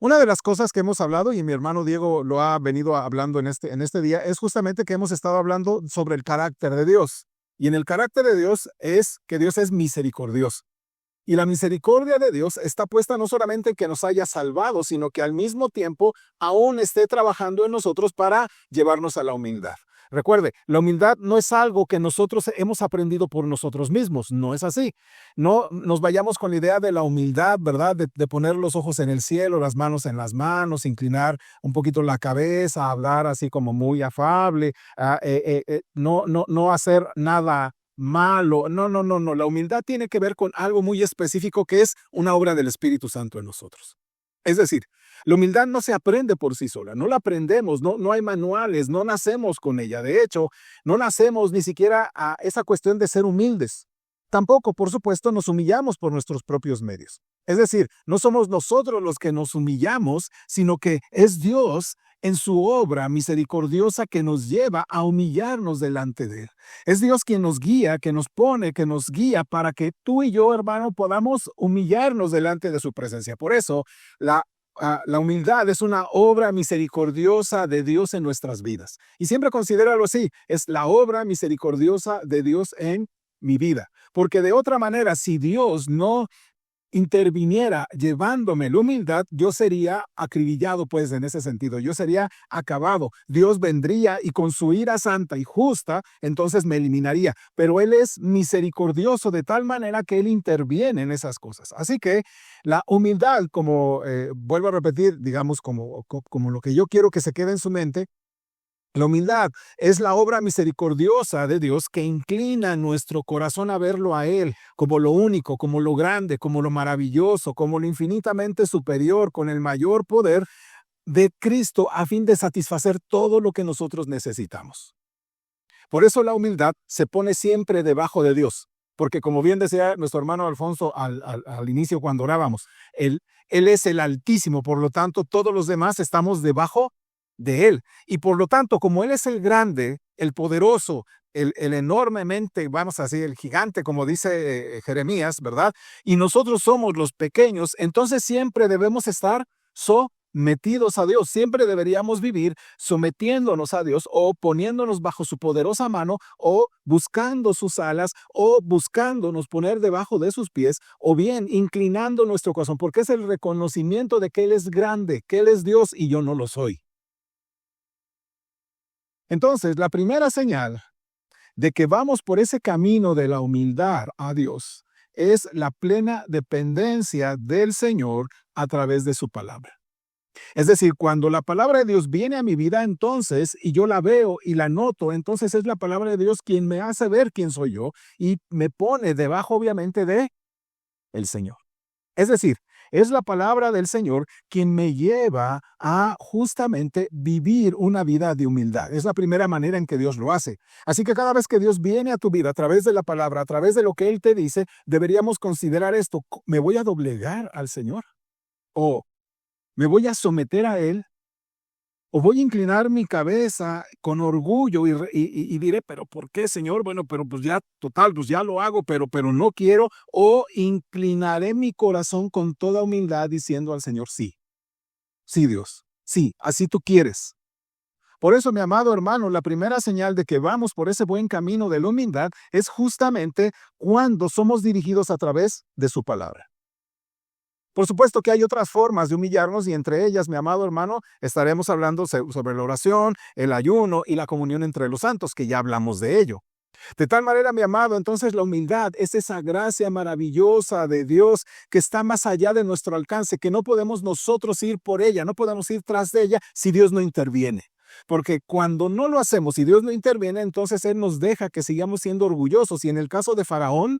Una de las cosas que hemos hablado, y mi hermano Diego lo ha venido hablando en este día, es justamente que hemos estado hablando sobre el carácter de Dios. Y en el carácter de Dios es que Dios es misericordioso. Y la misericordia de Dios está puesta no solamente en que nos haya salvado, sino que al mismo tiempo aún esté trabajando en nosotros para llevarnos a la humildad. Recuerde, la humildad no es algo que nosotros hemos aprendido por nosotros mismos, no es así. No nos vayamos con la idea de la humildad, ¿verdad? De poner los ojos en el cielo, las manos en las manos, inclinar un poquito la cabeza, hablar así como muy afable, no hacer nada malo. No, no, no, no. La humildad tiene que ver con algo muy específico que es una obra del Espíritu Santo en nosotros. Es decir, la humildad no se aprende por sí sola, no la aprendemos, no hay manuales, no nacemos con ella. De hecho, no nacemos ni siquiera a esa cuestión de ser humildes. Tampoco, por supuesto, nos humillamos por nuestros propios medios. Es decir, no somos nosotros los que nos humillamos, sino que es Dios en su obra misericordiosa que nos lleva a humillarnos delante de Él. Es Dios quien nos guía, que nos pone, que nos guía para que tú y yo, hermano, podamos humillarnos delante de su presencia. Por eso, la humildad es una obra misericordiosa de Dios en nuestras vidas. Y siempre considéralo así, es la obra misericordiosa de Dios en mi vida. Porque de otra manera, si Dios no interviniera llevándome la humildad, yo sería acribillado, pues, en ese sentido. Yo sería acabado. Dios vendría y con su ira santa y justa, entonces me eliminaría. Pero Él es misericordioso de tal manera que Él interviene en esas cosas. Así que la humildad, como vuelvo a repetir, digamos, como lo que yo quiero que se quede en su mente, la humildad es la obra misericordiosa de Dios que inclina nuestro corazón a verlo a Él como lo único, como lo grande, como lo maravilloso, como lo infinitamente superior, con el mayor poder de Cristo a fin de satisfacer todo lo que nosotros necesitamos. Por eso la humildad se pone siempre debajo de Dios, porque como bien decía nuestro hermano Alfonso al inicio cuando orábamos, él es el Altísimo, por lo tanto todos los demás estamos debajo de Él. Y por lo tanto, como Él es el grande, el poderoso, el enormemente, vamos a decir, el gigante, como dice Jeremías, ¿verdad? Y nosotros somos los pequeños, entonces siempre debemos estar sometidos a Dios. Siempre deberíamos vivir sometiéndonos a Dios o poniéndonos bajo su poderosa mano o buscando sus alas o buscándonos poner debajo de sus pies o bien inclinando nuestro corazón, porque es el reconocimiento de que Él es grande, que Él es Dios y yo no lo soy. Entonces, la primera señal de que vamos por ese camino de la humildad a Dios es la plena dependencia del Señor a través de su palabra. Es decir, cuando la palabra de Dios viene a mi vida, entonces, y yo la veo y la noto, entonces es la palabra de Dios quien me hace ver quién soy yo y me pone debajo, obviamente, de el Señor. Es decir, es la palabra del Señor quien me lleva a justamente vivir una vida de humildad. Es la primera manera en que Dios lo hace. Así que cada vez que Dios viene a tu vida a través de la palabra, a través de lo que Él te dice, deberíamos considerar esto. ¿Me voy a doblegar al Señor? ¿O me voy a someter a Él? ¿O voy a inclinar mi cabeza con orgullo y diré, pero ¿por qué, Señor? Bueno, pero pues ya, total, pues ya lo hago, pero no quiero. ¿O inclinaré mi corazón con toda humildad diciendo al Señor, sí, sí, Dios, sí, así tú quieres? Por eso, mi amado hermano, la primera señal de que vamos por ese buen camino de la humildad es justamente cuando somos dirigidos a través de su palabra. Por supuesto que hay otras formas de humillarnos y entre ellas, mi amado hermano, estaremos hablando sobre la oración, el ayuno y la comunión entre los santos, que ya hablamos de ello. De tal manera, mi amado, entonces la humildad es esa gracia maravillosa de Dios que está más allá de nuestro alcance, que no podemos nosotros ir por ella, no podemos ir tras de ella si Dios no interviene. Porque cuando no lo hacemos y Dios no interviene, entonces Él nos deja que sigamos siendo orgullosos. Y en el caso de Faraón,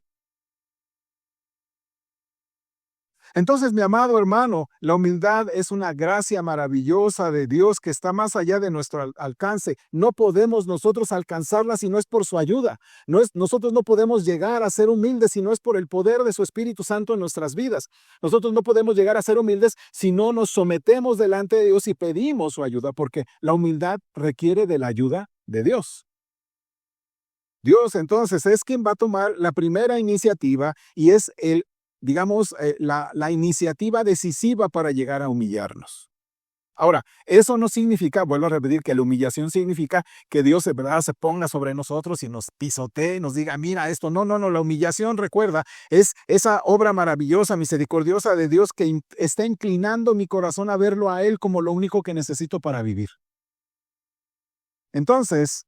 entonces, mi amado hermano, la humildad es una gracia maravillosa de Dios que está más allá de nuestro alcance. No podemos nosotros alcanzarla si no es por su ayuda. Nosotros no podemos llegar a ser humildes si no es por el poder de su Espíritu Santo en nuestras vidas. Nosotros no podemos llegar a ser humildes si no nos sometemos delante de Dios y pedimos su ayuda, porque la humildad requiere de la ayuda de Dios. Dios entonces es quien va a tomar la primera iniciativa y es el digamos, la iniciativa decisiva para llegar a humillarnos. Ahora, eso no significa, vuelvo a repetir, que la humillación significa que Dios de verdad se ponga sobre nosotros y nos pisotee y nos diga, mira esto. No, no, no, la humillación, recuerda, es esa obra maravillosa, misericordiosa de Dios que está inclinando mi corazón a verlo a Él como lo único que necesito para vivir. Entonces,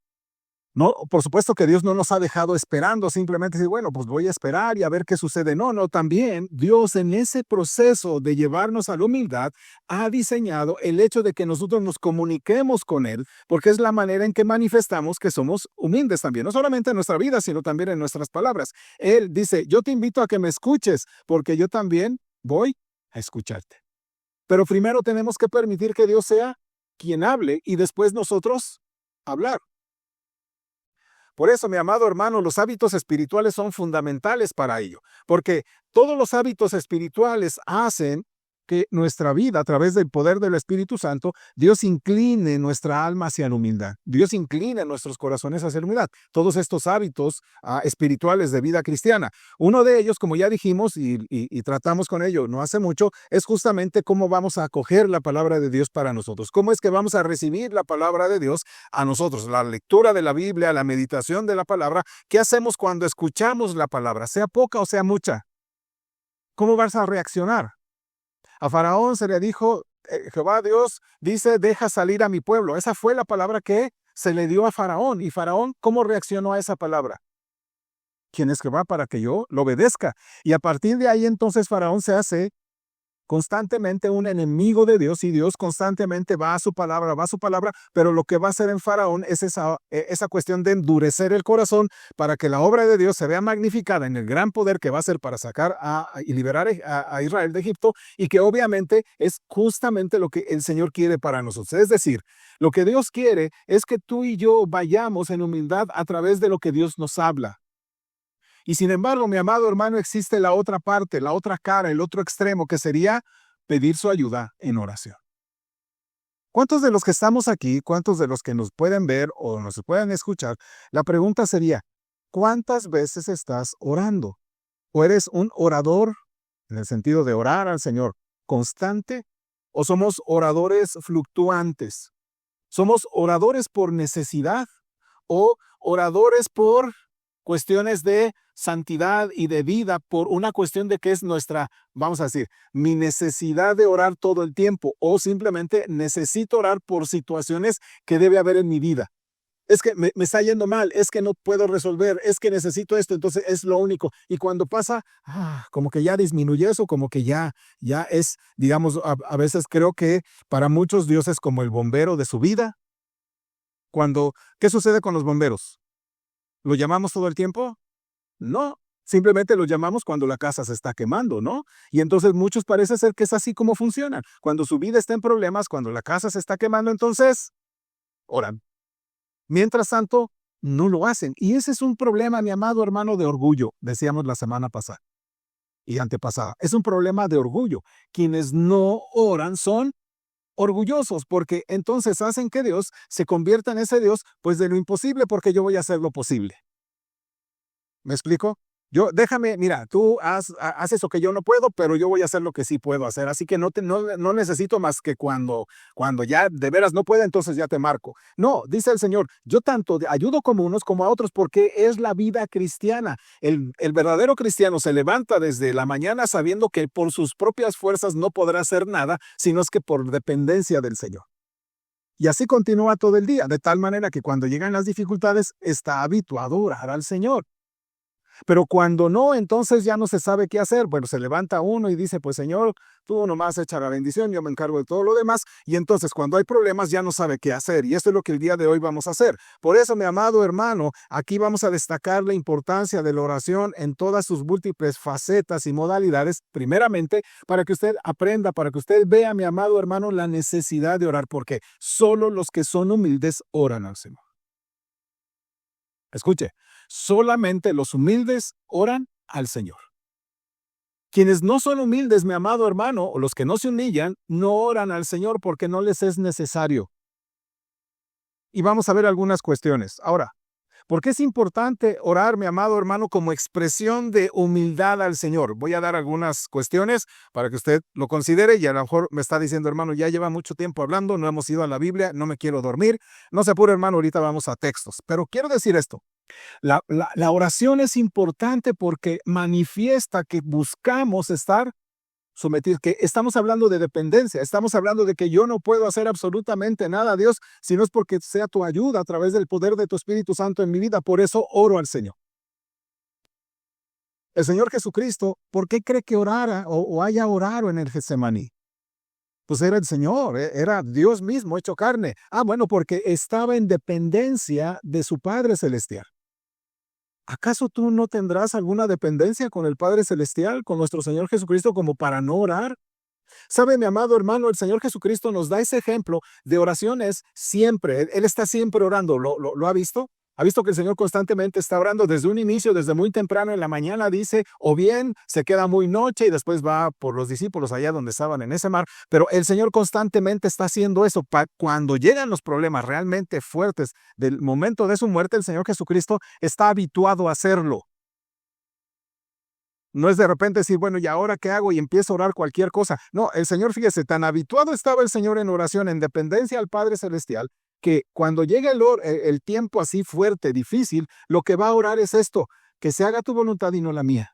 no, por supuesto que Dios no nos ha dejado esperando, simplemente decir, bueno, pues voy a esperar y a ver qué sucede. No, no, también Dios en ese proceso de llevarnos a la humildad ha diseñado el hecho de que nosotros nos comuniquemos con Él, porque es la manera en que manifestamos que somos humildes también, no solamente en nuestra vida, sino también en nuestras palabras. Él dice, yo te invito a que me escuches, porque yo también voy a escucharte. Pero primero tenemos que permitir que Dios sea quien hable y después nosotros hablar. Por eso, mi amado hermano, los hábitos espirituales son fundamentales para ello, porque todos los hábitos espirituales hacen que nuestra vida, a través del poder del Espíritu Santo, Dios incline nuestra alma hacia la humildad. Dios incline nuestros corazones hacia la humildad. Todos estos hábitos espirituales de vida cristiana. Uno de ellos, como ya dijimos y tratamos con ello no hace mucho, es justamente cómo vamos a acoger la palabra de Dios para nosotros. Cómo es que vamos a recibir la palabra de Dios a nosotros. La lectura de la Biblia, la meditación de la palabra. ¿Qué hacemos cuando escuchamos la palabra? Sea poca o sea mucha. ¿Cómo vas a reaccionar? A Faraón se le dijo, Jehová Dios dice, deja salir a mi pueblo. Esa fue la palabra que se le dio a Faraón. ¿Y Faraón cómo reaccionó a esa palabra? ¿Quién es Jehová para que yo lo obedezca? Y a partir de ahí entonces Faraón se hace constantemente un enemigo de Dios y Dios constantemente va a su palabra, pero lo que va a hacer en Faraón es esa cuestión de endurecer el corazón para que la obra de Dios se vea magnificada en el gran poder que va a ser para sacar y liberar a Israel de Egipto y que obviamente es justamente lo que el Señor quiere para nosotros. Es decir, lo que Dios quiere es que tú y yo vayamos en humildad a través de lo que Dios nos habla. Y sin embargo, mi amado hermano, existe la otra parte, la otra cara, el otro extremo, que sería pedir su ayuda en oración. ¿Cuántos de los que estamos aquí, cuántos de los que nos pueden ver o nos pueden escuchar, la pregunta sería, ¿cuántas veces estás orando? ¿O eres un orador, en el sentido de orar al Señor, constante? ¿O somos oradores fluctuantes? ¿Somos oradores por necesidad o oradores por cuestiones de santidad y de vida, por una cuestión de que es nuestra, vamos a decir, mi necesidad de orar todo el tiempo o simplemente necesito orar por situaciones que debe haber en mi vida? Es que me está yendo mal, es que no puedo resolver, es que necesito esto, entonces es lo único. Y cuando pasa, como que ya disminuye eso, como que ya es, digamos, a veces creo que para muchos Dios es como el bombero de su vida. ¿Qué sucede con los bomberos? ¿Lo llamamos todo el tiempo? No, simplemente lo llamamos cuando la casa se está quemando, ¿no? Y entonces muchos parece ser que es así como funcionan. Cuando su vida está en problemas, cuando la casa se está quemando, entonces oran. Mientras tanto, no lo hacen. Y ese es un problema, mi amado hermano, de orgullo, decíamos la semana pasada y antepasada. Es un problema de orgullo. Quienes no oran son orgullosos porque entonces hacen que Dios se convierta en ese Dios, pues de lo imposible porque yo voy a hacer lo posible. ¿Me explico? Mira, tú haz eso que yo no puedo, pero yo voy a hacer lo que sí puedo hacer. Así que no necesito más que cuando ya de veras no pueda, entonces ya te marco. No, dice el Señor, yo tanto ayudo como unos como a otros porque es la vida cristiana. El verdadero cristiano se levanta desde la mañana sabiendo que por sus propias fuerzas no podrá hacer nada, sino es que por dependencia del Señor. Y así continúa todo el día, de tal manera que cuando llegan las dificultades está habituado a orar al Señor. Pero cuando no, entonces ya no se sabe qué hacer. Bueno, se levanta uno y dice, pues Señor, tú nomás echa la bendición, yo me encargo de todo lo demás. Y entonces cuando hay problemas ya no sabe qué hacer. Y esto es lo que el día de hoy vamos a hacer. Por eso, mi amado hermano, aquí vamos a destacar la importancia de la oración en todas sus múltiples facetas y modalidades. Primeramente, para que usted aprenda, para que usted vea, mi amado hermano, la necesidad de orar. Porque solo los que son humildes oran al Señor. Escuche, solamente los humildes oran al Señor. Quienes no son humildes, mi amado hermano, o los que no se humillan, no oran al Señor porque no les es necesario. Y vamos a ver algunas cuestiones. Ahora, ¿Por qué es importante orar, mi amado hermano, como expresión de humildad al Señor? Voy a dar algunas cuestiones para que usted lo considere y a lo mejor me está diciendo, hermano, ya lleva mucho tiempo hablando, no hemos ido a la Biblia, no me quiero dormir. No se apure, hermano, ahorita vamos a textos. Pero quiero decir esto. La oración es importante porque manifiesta que buscamos estar sometidos, que estamos hablando de dependencia, estamos hablando de que yo no puedo hacer absolutamente nada, Dios, si no es porque sea tu ayuda a través del poder de tu Espíritu Santo en mi vida. Por eso oro al Señor. El Señor Jesucristo, ¿por qué cree que orara o haya orado en el Getsemaní? Pues era el Señor, era Dios mismo hecho carne. Bueno, porque estaba en dependencia de su Padre Celestial. ¿Acaso tú no tendrás alguna dependencia con el Padre Celestial, con nuestro Señor Jesucristo, como para no orar? ¿Sabe, mi amado hermano, el Señor Jesucristo nos da ese ejemplo de oraciones siempre? Él está siempre orando. ¿Lo ha visto? ¿Ha visto que el Señor constantemente está orando desde un inicio, desde muy temprano en la mañana, dice, o bien se queda muy noche y después va por los discípulos allá donde estaban en ese mar? Pero el Señor constantemente está haciendo eso. Cuando llegan los problemas realmente fuertes del momento de su muerte, el Señor Jesucristo está habituado a hacerlo. No es de repente decir, bueno, ¿y ahora qué hago? Y empiezo a orar cualquier cosa. No, el Señor, fíjese, tan habituado estaba el Señor en oración, en dependencia al Padre Celestial, que cuando llega el tiempo así fuerte, difícil, lo que va a orar es esto, que se haga tu voluntad y no la mía.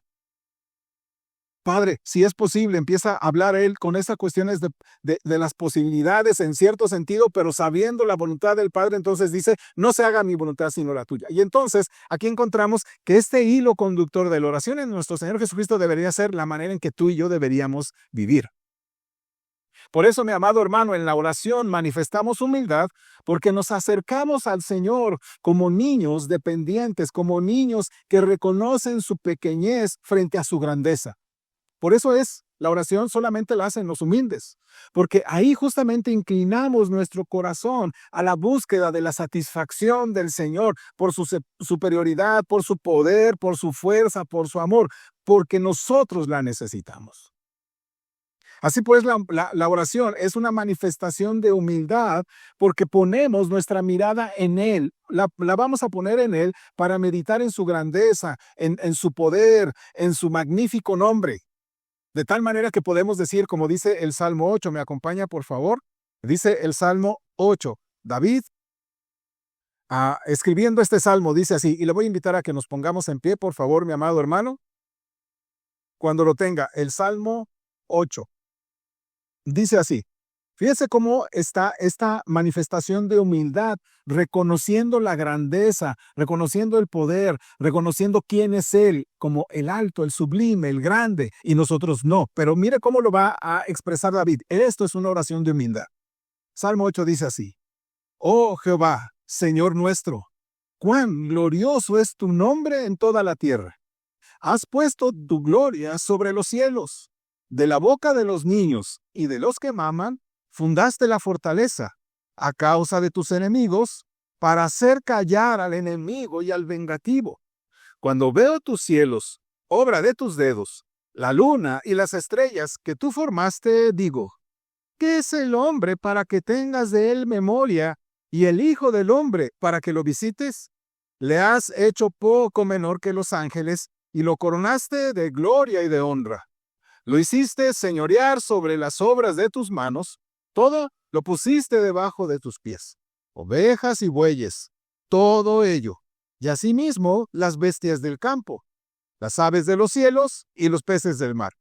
Padre, si es posible, empieza a hablar él con esas cuestiones de las posibilidades en cierto sentido, pero sabiendo la voluntad del Padre, entonces dice, no se haga mi voluntad sino la tuya. Y entonces aquí encontramos que este hilo conductor de la oración en nuestro Señor Jesucristo debería ser la manera en que tú y yo deberíamos vivir. Por eso, mi amado hermano, en la oración manifestamos humildad porque nos acercamos al Señor como niños dependientes, como niños que reconocen su pequeñez frente a su grandeza. Por eso la oración solamente la hacen los humildes, porque ahí justamente inclinamos nuestro corazón a la búsqueda de la satisfacción del Señor por su superioridad, por su poder, por su fuerza, por su amor, porque nosotros la necesitamos. Así pues, la oración es una manifestación de humildad porque ponemos nuestra mirada en Él. La vamos a poner en Él para meditar en su grandeza, en su poder, en su magnífico nombre. De tal manera que podemos decir, como dice el Salmo 8, ¿me acompaña, por favor? Dice el Salmo 8, David, escribiendo este salmo, dice así, y le voy a invitar a que nos pongamos en pie, por favor, mi amado hermano, cuando lo tenga, el Salmo 8. Dice así, fíjese cómo está esta manifestación de humildad, reconociendo la grandeza, reconociendo el poder, reconociendo quién es Él, como el alto, el sublime, el grande, y nosotros no. Pero mire cómo lo va a expresar David. Esto es una oración de humildad. Salmo 8 dice así, Oh Jehová, Señor nuestro, cuán glorioso es tu nombre en toda la tierra. Has puesto tu gloria sobre los cielos. De la boca de los niños y de los que maman, fundaste la fortaleza a causa de tus enemigos, para hacer callar al enemigo y al vengativo. Cuando veo tus cielos, obra de tus dedos, la luna y las estrellas que tú formaste, digo, ¿qué es el hombre para que tengas de él memoria, y el hijo del hombre para que lo visites? Le has hecho poco menor que los ángeles, y lo coronaste de gloria y de honra. Lo hiciste señorear sobre las obras de tus manos, todo lo pusiste debajo de tus pies, ovejas y bueyes, todo ello, y asimismo las bestias del campo, las aves de los cielos y los peces del mar.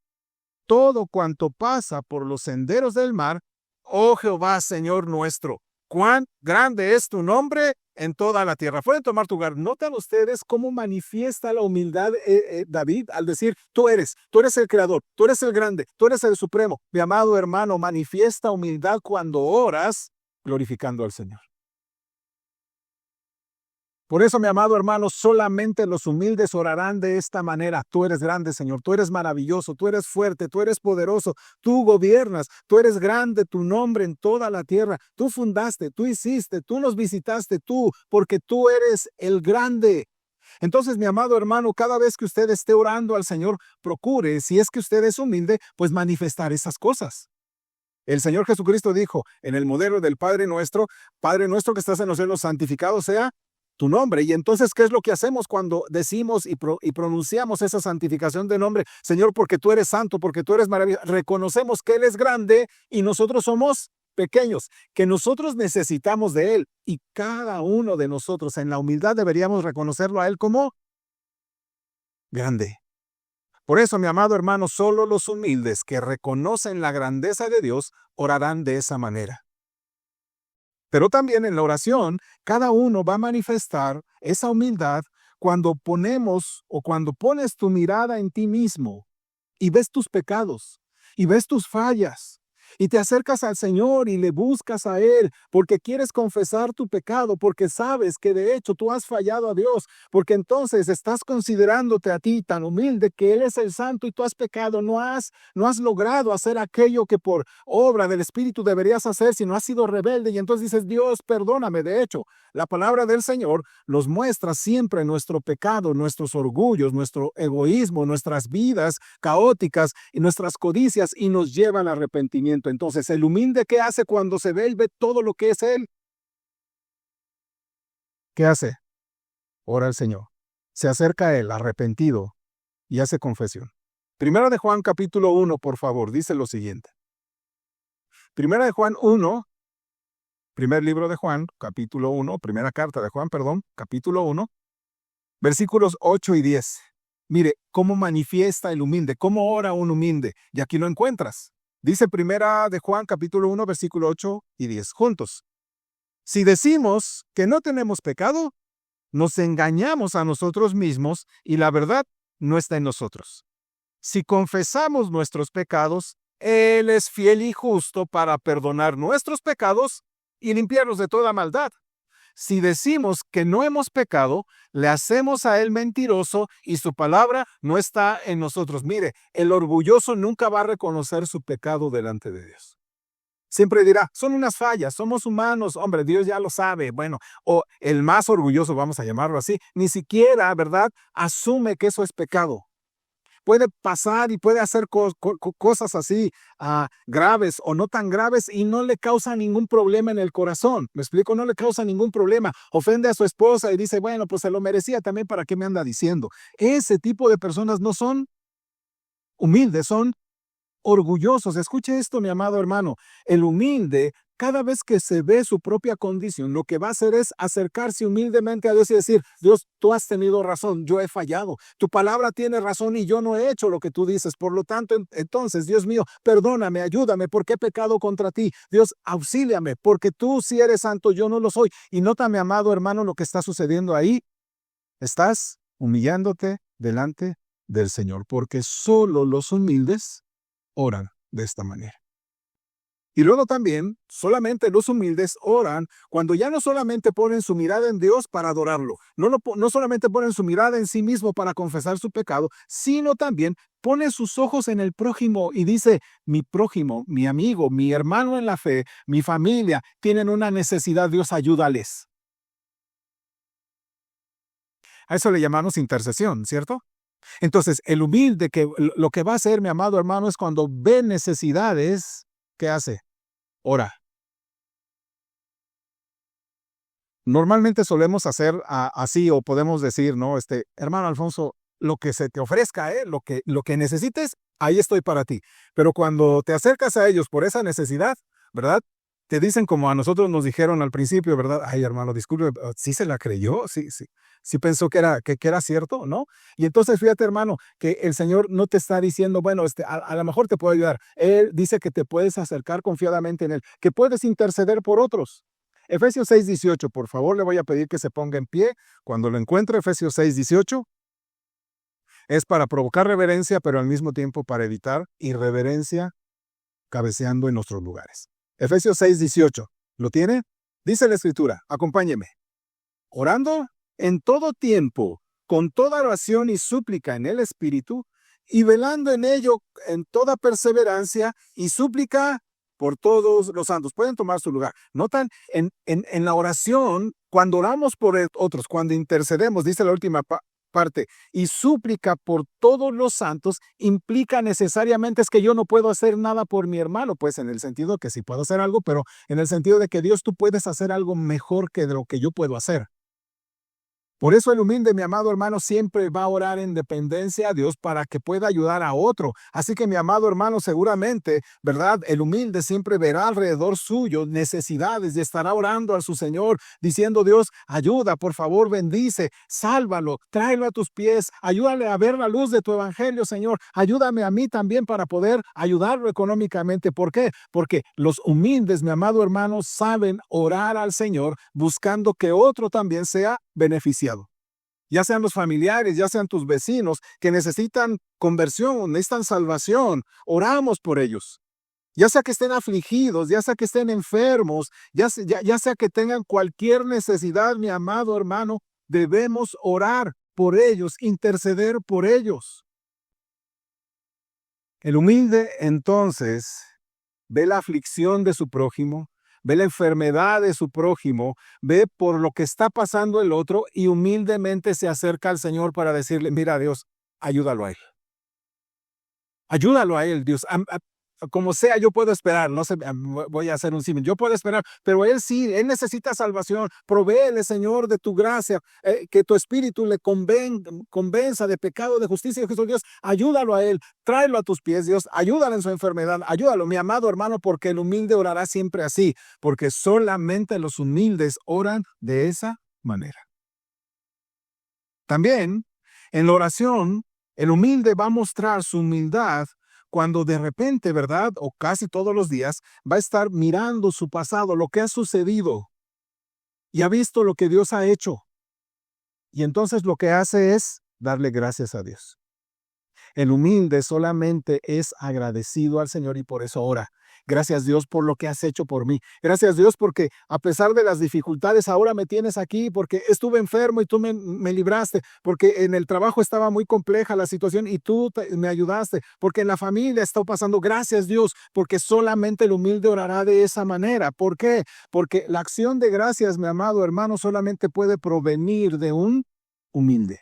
Todo cuanto pasa por los senderos del mar, oh Jehová, Señor nuestro, cuán grande es tu nombre en toda la tierra. Pueden tomar tu lugar. ¿Notan ustedes cómo manifiesta la humildad David al decir, tú eres el creador, tú eres el grande, tú eres el supremo? Mi amado hermano, manifiesta humildad cuando oras glorificando al Señor. Por eso, mi amado hermano, solamente los humildes orarán de esta manera. Tú eres grande, Señor. Tú eres maravilloso. Tú eres fuerte. Tú eres poderoso. Tú gobiernas. Tú eres grande. Tu nombre en toda la tierra. Tú fundaste. Tú hiciste. Tú nos visitaste. Tú, porque tú eres el grande. Entonces, mi amado hermano, cada vez que usted esté orando al Señor, procure, si es que usted es humilde, pues manifestar esas cosas. El Señor Jesucristo dijo en el modelo del Padre nuestro que estás en los cielos, santificado sea tu nombre. Y entonces, ¿qué es lo que hacemos cuando decimos y pronunciamos esa santificación de nombre? Señor, porque tú eres santo, porque tú eres maravilloso. Reconocemos que Él es grande y nosotros somos pequeños, que nosotros necesitamos de Él. Y cada uno de nosotros en la humildad deberíamos reconocerlo a Él como grande. Por eso, mi amado hermano, solo los humildes que reconocen la grandeza de Dios orarán de esa manera. Pero también en la oración, cada uno va a manifestar esa humildad cuando ponemos o cuando pones tu mirada en ti mismo y ves tus pecados y ves tus fallas y te acercas al Señor y le buscas a Él porque quieres confesar tu pecado, porque sabes que de hecho tú has fallado a Dios, porque entonces estás considerándote a ti tan humilde que Él es el santo y tú has pecado, no has logrado hacer aquello que por obra del Espíritu deberías hacer, sino has sido rebelde y entonces dices, Dios, perdóname. De hecho, la palabra del Señor nos muestra siempre nuestro pecado, nuestros orgullos, nuestro egoísmo, nuestras vidas caóticas y nuestras codicias y nos lleva al arrepentimiento. Entonces, el humilde, ¿qué hace cuando se ve? Él ve todo lo que es Él. ¿Qué hace? Ora al Señor. Se acerca a Él arrepentido y hace confesión. Primera de Juan capítulo 1, por favor, dice lo siguiente. Primera de Juan 1, primer libro de Juan, capítulo 1, primera carta de Juan, perdón, capítulo 1, versículos 8 y 10. Mire, cómo manifiesta el humilde, cómo ora un humilde. Y aquí lo encuentras. Dice primera de Juan, capítulo 1, versículo 8 y 10, juntos. Si decimos que no tenemos pecado, nos engañamos a nosotros mismos y la verdad no está en nosotros. Si confesamos nuestros pecados, Él es fiel y justo para perdonar nuestros pecados y limpiarnos de toda maldad. Si decimos que no hemos pecado, le hacemos a Él mentiroso y su palabra no está en nosotros. Mire, el orgulloso nunca va a reconocer su pecado delante de Dios. Siempre dirá, son unas fallas, somos humanos, hombre, Dios ya lo sabe. Bueno, o el más orgulloso, vamos a llamarlo así, ni siquiera, ¿verdad?, asume que eso es pecado. Puede pasar y puede hacer cosas así graves o no tan graves y no le causa ningún problema en el corazón. ¿Me explico? No le causa ningún problema. Ofende a su esposa y dice, bueno, pues se lo merecía también, ¿para qué me anda diciendo? Ese tipo de personas no son humildes, son orgullosos. Escuche esto, mi amado hermano. El humilde, cada vez que se ve su propia condición, lo que va a hacer es acercarse humildemente a Dios y decir, Dios, tú has tenido razón, yo he fallado. Tu palabra tiene razón y yo no he hecho lo que tú dices. Por lo tanto, entonces, Dios mío, perdóname, ayúdame, porque he pecado contra ti. Dios, auxíliame, porque tú sí eres santo, yo no lo soy. Y nota, mi amado hermano, lo que está sucediendo ahí. Estás humillándote delante del Señor, porque solo los humildes oran de esta manera. Y luego también, solamente los humildes oran cuando ya no solamente ponen su mirada en Dios para adorarlo, no solamente ponen su mirada en sí mismo para confesar su pecado, sino también ponen sus ojos en el prójimo y dice, mi prójimo, mi amigo, mi hermano en la fe, mi familia, tienen una necesidad, Dios, ayúdales. A eso le llamamos intercesión, ¿cierto? Entonces, el humilde que lo que va a hacer, mi amado hermano, es cuando ve necesidades, ¿qué hace? Ora. Normalmente solemos hacer así o podemos decir, ¿no? Hermano Alfonso, lo que se te ofrezca, lo que necesites, ahí estoy para ti. Pero cuando te acercas a ellos por esa necesidad, ¿verdad? Te dicen como a nosotros nos dijeron al principio, ¿verdad? Ay, hermano, disculpe, ¿sí se la creyó? Sí pensó que era cierto, ¿no? Y entonces fíjate, hermano, que el Señor no te está diciendo, bueno, a lo mejor te puedo ayudar. Él dice que te puedes acercar confiadamente en Él, que puedes interceder por otros. Efesios 6:18, por favor, le voy a pedir que se ponga en pie. Cuando lo encuentre, Efesios 6:18, es para provocar reverencia, pero al mismo tiempo para evitar irreverencia cabeceando en nuestros lugares. Efesios 6:18, ¿lo tiene? Dice la Escritura, acompáñeme. Orando en todo tiempo, con toda oración y súplica en el Espíritu, y velando en ello en toda perseverancia y súplica por todos los santos. Pueden tomar su lugar. Notan, en la oración, cuando oramos por otros, cuando intercedemos, dice la última parte, y súplica por todos los santos, implica necesariamente es que yo no puedo hacer nada por mi hermano, pues en el sentido que sí puedo hacer algo, pero en el sentido de que Dios, tú puedes hacer algo mejor que de lo que yo puedo hacer. Por eso el humilde, mi amado hermano, siempre va a orar en dependencia a Dios para que pueda ayudar a otro. Así que, mi amado hermano, seguramente, ¿verdad? El humilde siempre verá alrededor suyo necesidades y estará orando a su Señor, diciendo: Dios, ayuda, por favor, bendice, sálvalo, tráelo a tus pies, ayúdale a ver la luz de tu evangelio, Señor. Ayúdame a mí también para poder ayudarlo económicamente. ¿Por qué? Porque los humildes, mi amado hermano, saben orar al Señor buscando que otro también sea beneficiado. Ya sean los familiares, ya sean tus vecinos que necesitan conversión, necesitan salvación, oramos por ellos. Ya sea que estén afligidos, ya sea que estén enfermos, ya sea que tengan cualquier necesidad, mi amado hermano, debemos orar por ellos, interceder por ellos. El humilde, entonces, ve la aflicción de su prójimo, ve la enfermedad de su prójimo, ve por lo que está pasando el otro y humildemente se acerca al Señor para decirle: mira, Dios, ayúdalo a él. Ayúdalo a él, Dios. Como sea, yo puedo esperar. No sé, voy a hacer un símil. Yo puedo esperar, pero él sí, él necesita salvación. Provéele, Señor, de tu gracia, que tu espíritu le convenza de pecado, de justicia, de Jesús. Dios, ayúdalo a él. Tráelo a tus pies, Dios. Ayúdalo en su enfermedad. Ayúdalo, mi amado hermano, porque el humilde orará siempre así, porque solamente los humildes oran de esa manera. También, en la oración, el humilde va a mostrar su humildad cuando de repente, ¿verdad? O casi todos los días, va a estar mirando su pasado, lo que ha sucedido, y ha visto lo que Dios ha hecho. Y entonces lo que hace es darle gracias a Dios. El humilde solamente es agradecido al Señor y por eso ora. Gracias, Dios, por lo que has hecho por mí. Gracias, Dios, porque a pesar de las dificultades, ahora me tienes aquí, porque estuve enfermo y tú me libraste, porque en el trabajo estaba muy compleja la situación y tú me ayudaste, porque en la familia está pasando. Gracias, Dios, porque solamente el humilde orará de esa manera. ¿Por qué? Porque la acción de gracias, mi amado hermano, solamente puede provenir de un humilde.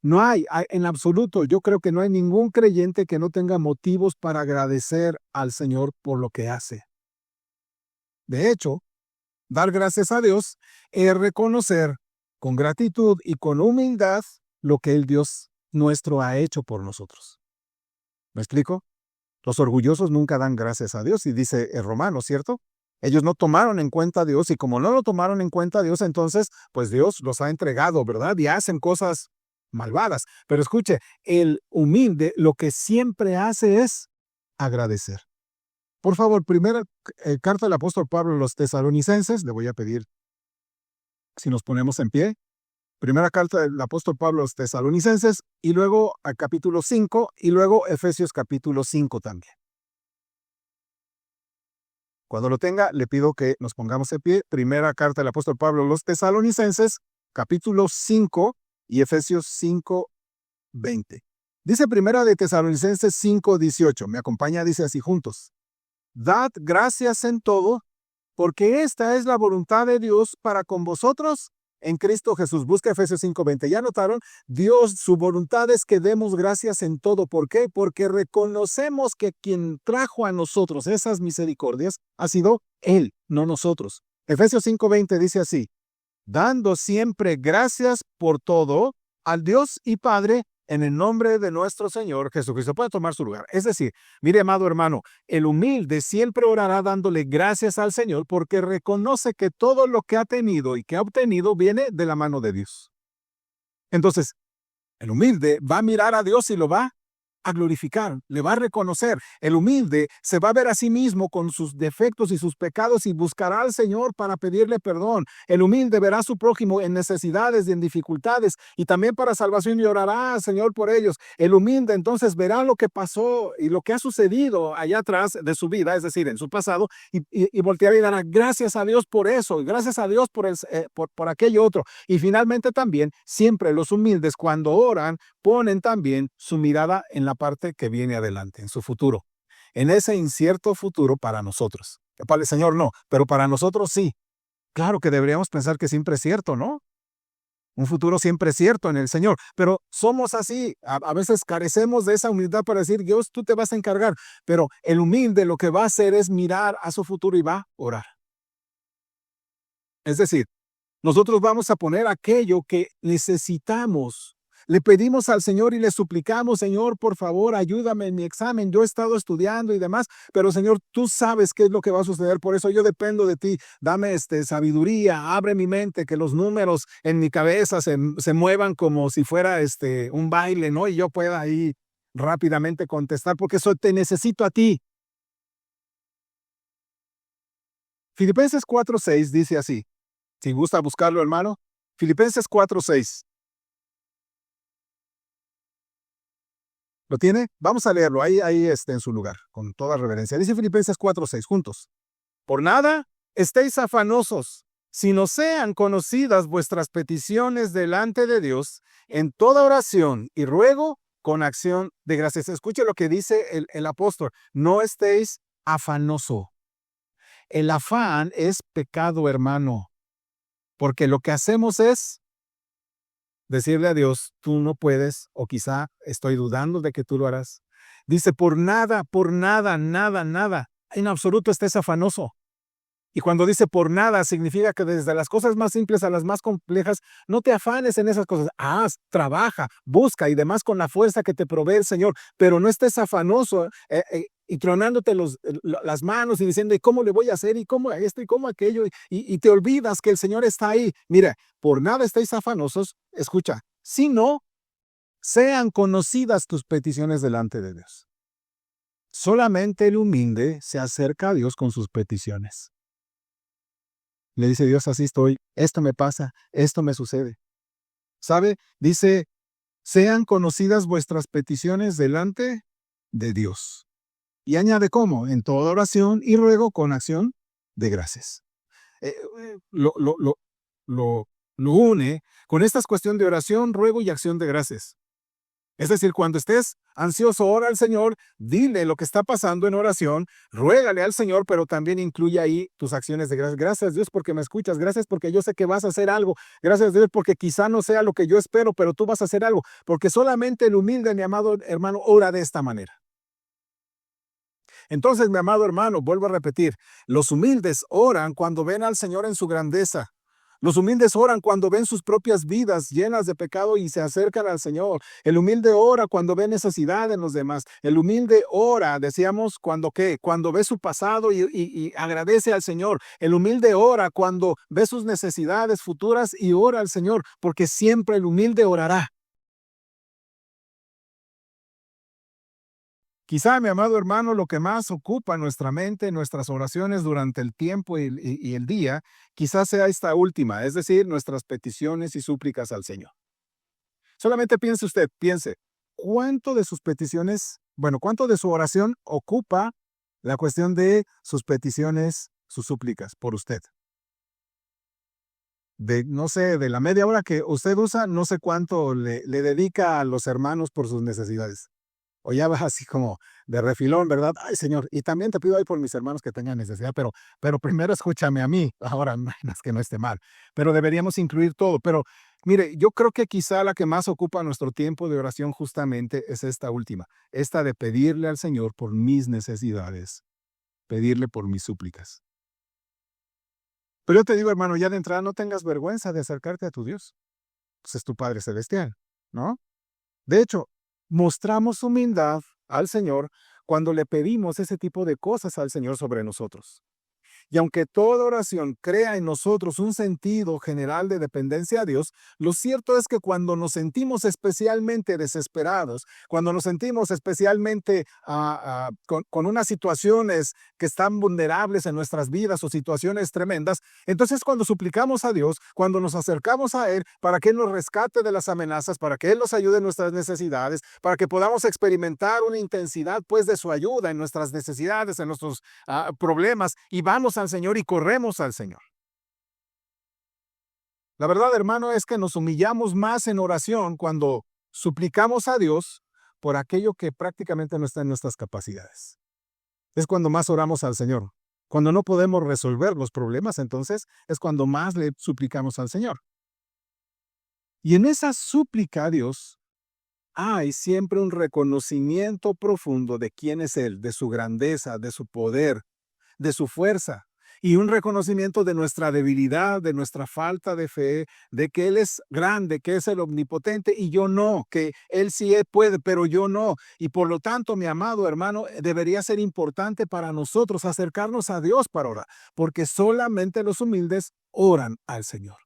No hay, en absoluto, yo creo que no hay ningún creyente que no tenga motivos para agradecer al Señor por lo que hace. De hecho, dar gracias a Dios es reconocer con gratitud y con humildad lo que el Dios nuestro ha hecho por nosotros. ¿Me explico? Los orgullosos nunca dan gracias a Dios, y dice el Romano, ¿cierto? Ellos no tomaron en cuenta a Dios, y como no lo tomaron en cuenta a Dios, entonces, pues Dios los ha entregado, ¿verdad? Y hacen cosas malvadas. Pero escuche, el humilde lo que siempre hace es agradecer. Por favor, primera carta del apóstol Pablo a los tesalonicenses, le voy a pedir si nos ponemos en pie. Primera carta del apóstol Pablo a los tesalonicenses, y luego al capítulo 5, y luego Efesios capítulo 5 también. Cuando lo tenga, le pido que nos pongamos en pie. Primera carta del apóstol Pablo a los tesalonicenses, capítulo 5 y Efesios 5:20. Dice primera de Tesalonicenses 5:18. Me acompaña, dice así juntos: Dad gracias en todo, porque esta es la voluntad de Dios para con vosotros en Cristo Jesús. Busca Efesios 5:20. ¿Ya notaron? Dios, su voluntad es que demos gracias en todo. ¿Por qué? Porque reconocemos que quien trajo a nosotros esas misericordias ha sido Él, no nosotros. Efesios 5:20 dice así: dando siempre gracias por todo al Dios y Padre en el nombre de nuestro Señor Jesucristo. Puede tomar su lugar. Es decir, mire, amado hermano, el humilde siempre orará dándole gracias al Señor porque reconoce que todo lo que ha tenido y que ha obtenido viene de la mano de Dios. Entonces, el humilde va a mirar a Dios y lo va a glorificar, le va a reconocer. El humilde se va a ver a sí mismo con sus defectos y sus pecados y buscará al Señor para pedirle perdón. El humilde verá a su prójimo en necesidades y en dificultades y también para salvación y orará al Señor por ellos. El humilde entonces verá lo que pasó y lo que ha sucedido allá atrás de su vida, es decir, en su pasado, y volteará y dará gracias a Dios por eso, y gracias a Dios por aquello otro. Y finalmente también, siempre los humildes cuando oran, ponen también su mirada en la parte que viene adelante, en su futuro, en ese incierto futuro para nosotros. Para el Señor no, pero para nosotros sí. Claro que deberíamos pensar que siempre es cierto, ¿no? Un futuro siempre es cierto en el Señor, pero somos así. A veces carecemos de esa humildad para decir: Dios, tú te vas a encargar. Pero el humilde lo que va a hacer es mirar a su futuro y va a orar. Es decir, Nosotros vamos a poner aquello que necesitamos. Le pedimos al Señor y le suplicamos, Señor, por favor, ayúdame en mi examen. Yo he estado estudiando y demás, pero Señor, tú sabes qué es lo que va a suceder. Por eso yo dependo de ti. Dame sabiduría, abre mi mente, que los números en mi cabeza se muevan como si fuera un baile, ¿no? Y yo pueda ahí rápidamente contestar, porque eso te necesito a ti. Filipenses 4:6 dice así. Si gusta buscarlo, hermano. Filipenses 4:6. ¿Lo tiene? Vamos a leerlo ahí en su lugar, con toda reverencia. Dice Filipenses 4:6, juntos. Por nada estéis afanosos, sino sean conocidas vuestras peticiones delante de Dios en toda oración y ruego con acción de gracias. Escuche lo que dice el apóstol. No estéis afanoso. El afán es pecado, hermano, porque lo que hacemos es decirle a Dios, tú no puedes, o quizá estoy dudando de que tú lo harás. Dice, por nada, nada, en absoluto estés afanoso. Y cuando dice por nada, significa que desde las cosas más simples a las más complejas, no te afanes en esas cosas. Haz, trabaja, busca y demás con la fuerza que te provee el Señor, pero no estés afanoso y tronándote las manos y diciendo, ¿y cómo le voy a hacer? ¿Y cómo esto? ¿Y cómo aquello? Y te olvidas que el Señor está ahí. Mira, por nada estéis afanosos, escucha, sino sean conocidas tus peticiones delante de Dios. Solamente el humilde se acerca a Dios con sus peticiones. Le dice Dios, así estoy, esto me pasa, esto me sucede. ¿Sabe? Dice, sean conocidas vuestras peticiones delante de Dios. Y añade cómo, en toda oración y ruego con acción de gracias. Eh, eh, lo, lo, lo, lo une con esta cuestión de oración, ruego y acción de gracias. Es decir, cuando estés ansioso, ora al Señor, dile lo que está pasando en oración, ruégale al Señor, pero también incluye ahí tus acciones de gracias. Gracias Dios porque me escuchas, gracias porque yo sé que vas a hacer algo, gracias Dios porque quizá no sea lo que yo espero, pero tú vas a hacer algo, porque solamente el humilde, mi amado hermano, ora de esta manera. Entonces, mi amado hermano, vuelvo a repetir, los humildes oran cuando ven al Señor en su grandeza. Los humildes oran cuando ven sus propias vidas llenas de pecado y se acercan al Señor. El humilde ora cuando ve necesidad en los demás. El humilde ora, decíamos, cuando ¿qué? Cuando ve su pasado y agradece al Señor. El humilde ora cuando ve sus necesidades futuras y ora al Señor, porque siempre el humilde orará. Quizá, mi amado hermano, lo que más ocupa nuestra mente, nuestras oraciones durante el tiempo y el día, quizás sea esta última, es decir, nuestras peticiones y súplicas al Señor. Solamente piense usted, piense, ¿cuánto de sus peticiones, cuánto de su oración ocupa la cuestión de sus peticiones, sus súplicas por usted? No sé, de la media hora que usted usa, no sé cuánto le dedica a los hermanos por sus necesidades. O ya vas así como de refilón, ¿verdad? Ay, Señor, y también te pido ahí por mis hermanos que tengan necesidad, pero primero escúchame a mí. Ahora, no es que no esté mal, pero deberíamos incluir todo. Pero mire, yo creo que quizá la que más ocupa nuestro tiempo de oración justamente es esta última, esta de pedirle al Señor por mis necesidades, pedirle por mis súplicas. Pero yo te digo, hermano, ya de entrada no tengas vergüenza de acercarte a tu Dios. Pues es tu Padre Celestial, ¿no? De hecho, mostramos humildad al Señor cuando le pedimos ese tipo de cosas al Señor sobre nosotros. Y aunque toda oración crea en nosotros un sentido general de dependencia a Dios, lo cierto es que cuando nos sentimos especialmente desesperados, cuando nos sentimos especialmente con unas situaciones que están vulnerables en nuestras vidas o situaciones tremendas, entonces cuando suplicamos a Dios, cuando nos acercamos a Él para que Él nos rescate de las amenazas, para que Él nos ayude en nuestras necesidades, para que podamos experimentar una intensidad pues de su ayuda en nuestras necesidades, en nuestros problemas, y vamos al Señor y corremos al Señor. La verdad, hermano, es que nos humillamos más en oración cuando suplicamos a Dios por aquello que prácticamente no está en nuestras capacidades. Es cuando más oramos al Señor. Cuando no podemos resolver los problemas, entonces es cuando más le suplicamos al Señor. Y en esa súplica a Dios hay siempre un reconocimiento profundo de quién es Él, de su grandeza, de su poder, de su fuerza. y un reconocimiento de nuestra debilidad, de nuestra falta de fe, de que Él es grande, que es el omnipotente y yo no, que Él sí puede, pero yo no. Y por lo tanto, mi amado hermano, debería ser importante para nosotros acercarnos a Dios para orar, porque solamente los humildes oran al Señor.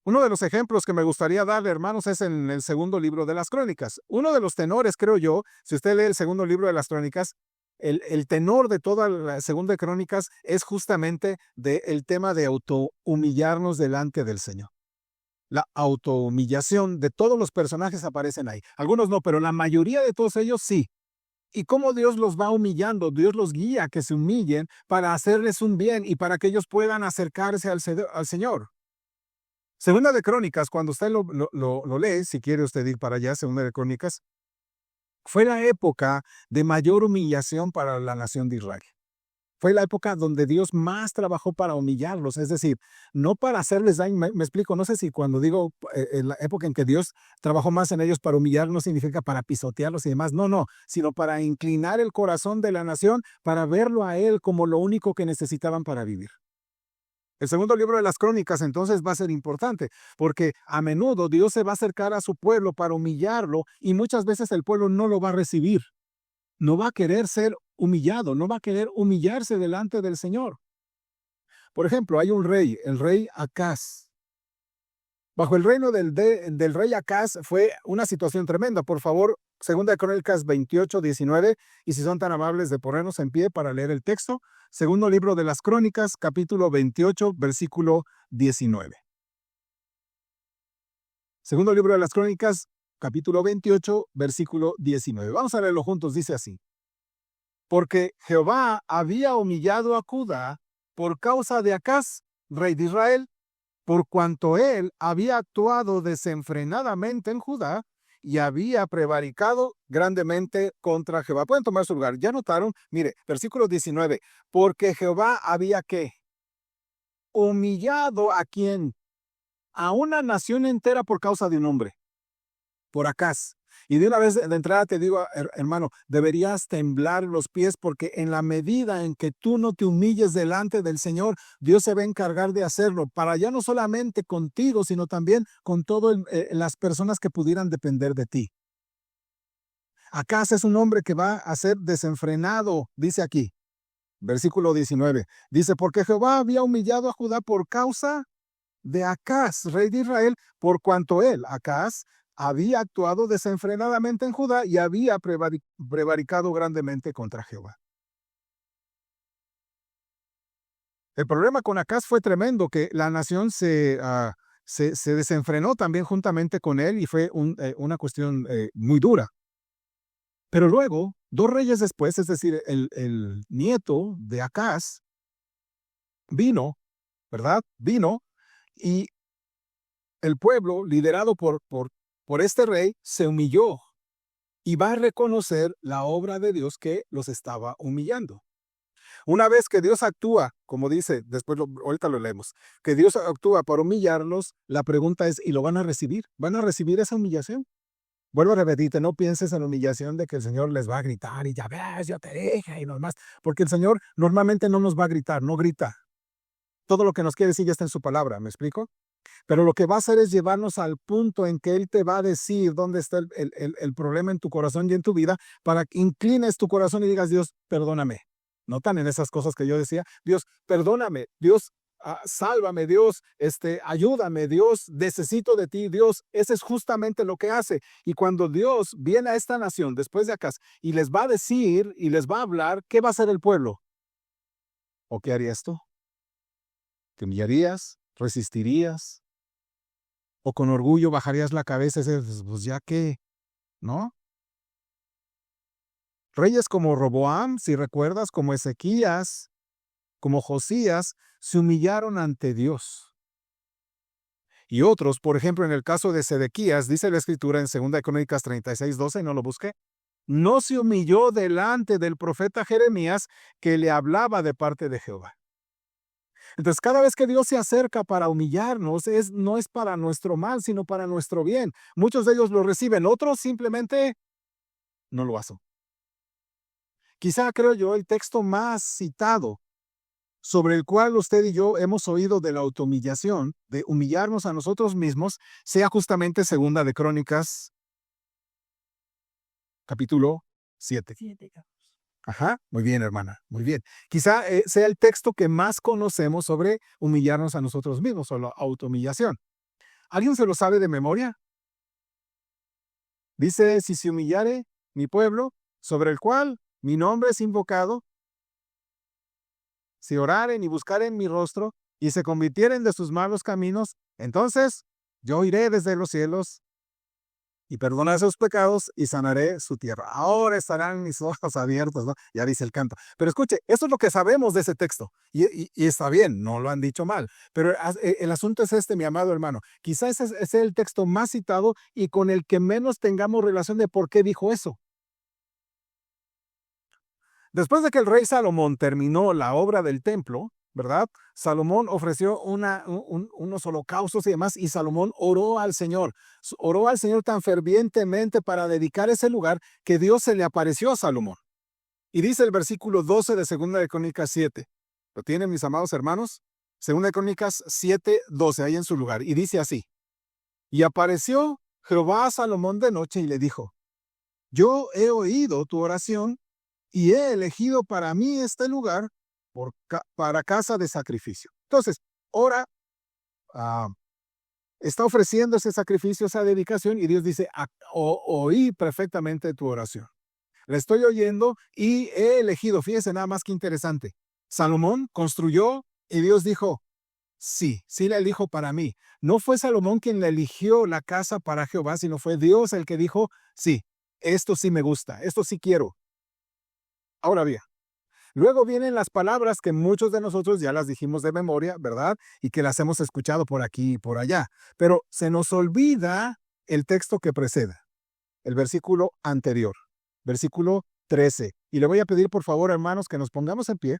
Uno de los ejemplos que me gustaría darle, hermanos, es en el segundo libro de las Crónicas. Uno de los tenores, creo yo, si usted lee el segundo libro de las Crónicas, el tenor de toda la segunda de Crónicas es justamente el tema de autohumillarnos delante del Señor. La autohumillación de todos los personajes aparecen ahí. Algunos no, pero la mayoría de todos ellos sí. Y cómo Dios los va humillando, Dios los guía a que se humillen para hacerles un bien y para que ellos puedan acercarse al Señor. Segunda de Crónicas, cuando usted lo lee, si quiere usted ir para allá, Segunda de Crónicas, fue la época de mayor humillación para la nación de Israel. Fue la época donde Dios más trabajó para humillarlos, es decir, no para hacerles daño. Me explico, no sé si cuando digo en la época en que Dios trabajó más en ellos para humillar, no significa para pisotearlos y demás, no, sino para inclinar el corazón de la nación, para verlo a Él como lo único que necesitaban para vivir. El segundo libro de las Crónicas entonces va a ser importante, porque a menudo Dios se va a acercar a su pueblo para humillarlo y muchas veces el pueblo no lo va a recibir. No va a querer ser humillado, no va a querer humillarse delante del Señor. Por ejemplo, hay un rey, el rey Acaz. Bajo el reino del rey Acaz fue una situación tremenda. Por favor, Segunda de Crónicas 28, 19, y si son tan amables de ponernos en pie para leer el texto, segundo libro de las Crónicas, capítulo 28, versículo 19. Segundo libro de las Crónicas, capítulo 28, versículo 19. Vamos a leerlo juntos, dice así. Porque Jehová había humillado a Judá por causa de Acaz, rey de Israel, por cuanto él había actuado desenfrenadamente en Judá y había prevaricado grandemente contra Jehová. Pueden tomar su lugar. ¿Ya notaron? Mire, versículo 19. Porque Jehová había ¿qué? Humillado a quién? A una nación entera por causa de un hombre, por Acaz. Y de una vez de entrada te digo, hermano, deberías temblar los pies porque en la medida en que tú no te humilles delante del Señor, Dios se va a encargar de hacerlo para ya no solamente contigo, sino también con todas las personas que pudieran depender de ti. Acaz es un hombre que va a ser desenfrenado, dice aquí, versículo 19. Dice, porque Jehová había humillado a Judá por causa de Acaz, rey de Israel, por cuanto él, Acaz, había actuado desenfrenadamente en Judá y había prevaricado grandemente contra Jehová. El problema con Acaz fue tremendo, que la nación se desenfrenó también juntamente con él y fue una cuestión muy dura. Pero luego, 2 reyes después, es decir, el nieto de Acaz, vino, ¿verdad? Vino y el pueblo, liderado por este rey, se humilló y va a reconocer la obra de Dios que los estaba humillando. Una vez que Dios actúa, como dice, ahorita lo leemos, que Dios actúa para humillarlos, la pregunta es, ¿y lo van a recibir? ¿Van a recibir esa humillación? Vuelvo a repetirte, no pienses en la humillación de que el Señor les va a gritar y ya ves, yo te dije y no más, porque el Señor normalmente no nos va a gritar, no grita. Todo lo que nos quiere decir ya está en su palabra, ¿me explico? Pero lo que va a hacer es llevarnos al punto en que Él te va a decir dónde está el problema en tu corazón y en tu vida para que inclines tu corazón y digas, Dios, perdóname. ¿Notan en esas cosas que yo decía? Dios, perdóname. Dios, sálvame. Dios, ayúdame. Dios, necesito de ti. Dios, ese es justamente lo que hace. Y cuando Dios viene a esta nación después de acá y les va a decir y les va a hablar, ¿qué va a hacer el pueblo? ¿O qué harías tú? ¿Te humillarías? ¿Resistirías? ¿O con orgullo bajarías la cabeza y dices, pues ya qué, ¿no? Reyes como Roboam, si recuerdas, como Ezequías, como Josías, se humillaron ante Dios. Y otros, por ejemplo, en el caso de Sedequías, dice la Escritura en 2 Crónicas 36, 12, no lo busqué, no se humilló delante del profeta Jeremías que le hablaba de parte de Jehová. Entonces, cada vez que Dios se acerca para humillarnos, no es para nuestro mal, sino para nuestro bien. Muchos de ellos lo reciben, otros simplemente no lo hacen. Quizá, creo yo, el texto más citado sobre el cual usted y yo hemos oído de la autohumillación, de humillarnos a nosotros mismos, sea justamente Segunda de Crónicas, capítulo 7. Ajá, muy bien, hermana, muy bien. Quizá sea el texto que más conocemos sobre humillarnos a nosotros mismos o la autohumillación. ¿Alguien se lo sabe de memoria? Dice, si se humillare mi pueblo, sobre el cual mi nombre es invocado, si oraren y buscaren mi rostro y se convirtieren de sus malos caminos, entonces yo iré desde los cielos y perdonaré sus pecados y sanaré su tierra. Ahora estarán mis ojos abiertos, ¿no? Ya dice el canto. Pero escuche, eso es lo que sabemos de ese texto. Y está bien, no lo han dicho mal. Pero el asunto es este, mi amado hermano. Quizás ese es el texto más citado y con el que menos tengamos relación de por qué dijo eso. Después de que el rey Salomón terminó la obra del templo, ¿verdad? Salomón ofreció unos holocaustos y demás, y Salomón oró al Señor. Oró al Señor tan fervientemente para dedicar ese lugar que Dios se le apareció a Salomón. Y dice el versículo 12 de Segunda de Crónicas 7. ¿Lo tienen, mis amados hermanos? Segunda de Crónicas 7, 12, ahí en su lugar. Y dice así. Y apareció Jehová a Salomón de noche y le dijo, yo he oído tu oración y he elegido para mí este lugar para casa de sacrificio. Entonces, ahora está ofreciendo ese sacrificio, esa dedicación, y Dios dice, oí perfectamente tu oración. La estoy oyendo y he elegido, fíjese nada más que interesante. Salomón construyó y Dios dijo, sí la elijo para mí. No fue Salomón quien le eligió la casa para Jehová, sino fue Dios el que dijo, sí, esto sí me gusta, esto sí quiero. Ahora bien, luego vienen las palabras que muchos de nosotros ya las dijimos de memoria, ¿verdad? Y que las hemos escuchado por aquí y por allá. Pero se nos olvida el texto que precede, el versículo anterior, versículo 13. Y le voy a pedir, por favor, hermanos, que nos pongamos en pie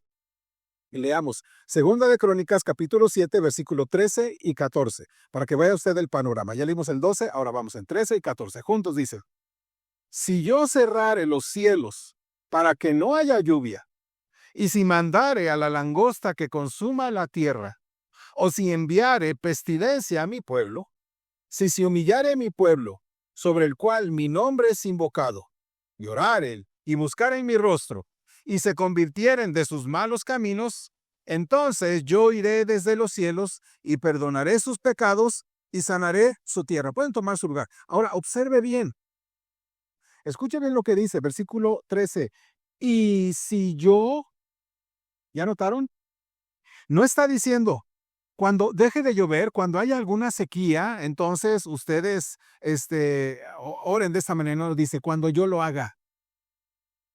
y leamos Segunda de Crónicas, capítulo 7, versículo 13 y 14, para que vea usted el panorama. Ya leímos el 12, ahora vamos en 13 y 14. Juntos dice, si yo cerrare los cielos para que no haya lluvia, y si mandare a la langosta que consuma la tierra, o si enviare pestilencia a mi pueblo, si se humillare mi pueblo, sobre el cual mi nombre es invocado, y oraren y buscaren mi rostro, y se convirtieren de sus malos caminos, entonces yo iré desde los cielos y perdonaré sus pecados y sanaré su tierra. Pueden tomar su lugar. Ahora, observe bien. Escuchen bien lo que dice, versículo 13. Y si yo, ¿ya notaron? No está diciendo, cuando deje de llover, cuando haya alguna sequía, entonces ustedes oren de esta manera. No dice, cuando yo lo haga.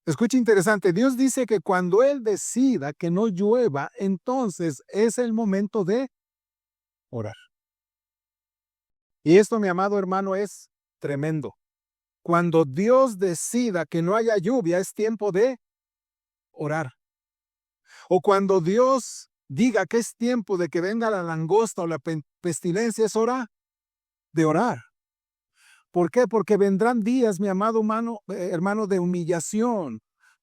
Escucha interesante, Dios dice que cuando Él decida que no llueva, entonces es el momento de orar. Y esto, mi amado hermano, es tremendo. Cuando Dios decida que no haya lluvia, es tiempo de orar. O cuando Dios diga que es tiempo de que venga la langosta o la pestilencia, es hora de orar. ¿Por qué? Porque vendrán días, mi amado hermano, de humillación.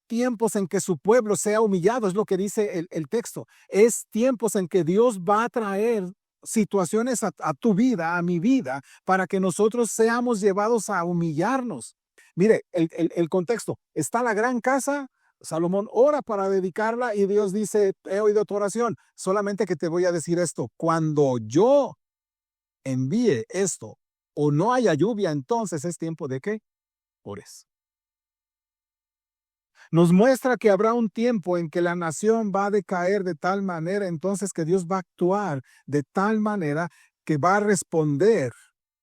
Tiempos en que su pueblo sea humillado, es lo que dice el texto. Es tiempos en que Dios va a traer situaciones a tu vida, a mi vida, para que nosotros seamos llevados a humillarnos. Mire, el contexto. Está la gran casa, Salomón ora para dedicarla y Dios dice, he oído tu oración, solamente que te voy a decir esto, cuando yo envíe esto o no haya lluvia, entonces es tiempo de que ores. Nos muestra que habrá un tiempo en que la nación va a decaer de tal manera, entonces que Dios va a actuar de tal manera que va a responder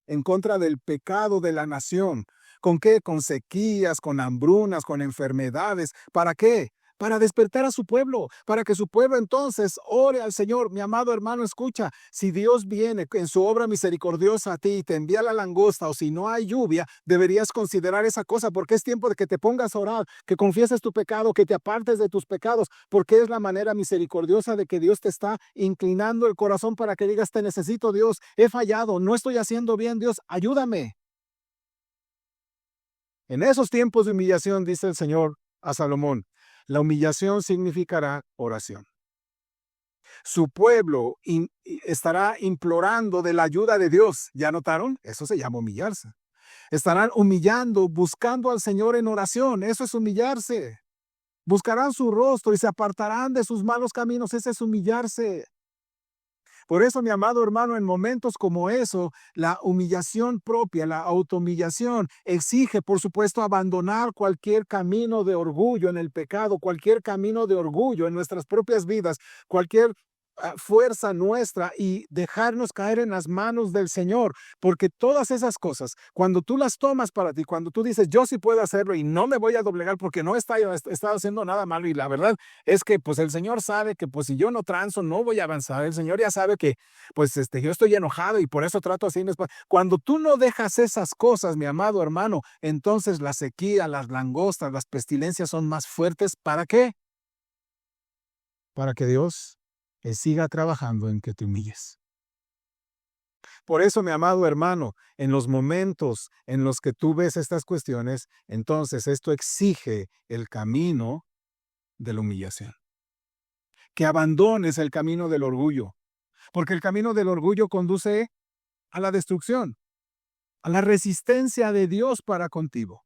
en contra del pecado de la nación. ¿Con qué? Con sequías, con hambrunas, con enfermedades. ¿Para qué? Para despertar a su pueblo, para que su pueblo entonces ore al Señor. Mi amado hermano, escucha, si Dios viene en su obra misericordiosa a ti y te envía la langosta o si no hay lluvia, deberías considerar esa cosa porque es tiempo de que te pongas a orar, que confieses tu pecado, que te apartes de tus pecados, porque es la manera misericordiosa de que Dios te está inclinando el corazón para que digas, te necesito Dios, he fallado, no estoy haciendo bien, Dios, ayúdame. En esos tiempos de humillación, dice el Señor a Salomón, la humillación significará oración. Su pueblo estará implorando de la ayuda de Dios. ¿Ya notaron? Eso se llama humillarse. Estarán humillando, buscando al Señor en oración. Eso es humillarse. Buscarán su rostro y se apartarán de sus malos caminos. Ese es humillarse. Por eso, mi amado hermano, en momentos como eso, la humillación propia, la autohumillación, exige, por supuesto, abandonar cualquier camino de orgullo en el pecado, cualquier camino de orgullo en nuestras propias vidas, cualquier fuerza nuestra y dejarnos caer en las manos del Señor, porque todas esas cosas, cuando tú las tomas para ti, cuando tú dices, yo sí puedo hacerlo y no me voy a doblegar porque no está haciendo nada malo, y la verdad es que pues el Señor sabe que pues si yo no transo no voy a avanzar, el Señor ya sabe que pues yo estoy enojado y por eso trato así. Cuando tú no dejas esas cosas, mi amado hermano, entonces la sequía, las langostas, las pestilencias son más fuertes. ¿Para qué? Para que Dios siga trabajando en que te humilles. Por eso, mi amado hermano, en los momentos en los que tú ves estas cuestiones, entonces esto exige el camino de la humillación. Que abandones el camino del orgullo, porque el camino del orgullo conduce a la destrucción, a la resistencia de Dios para contigo.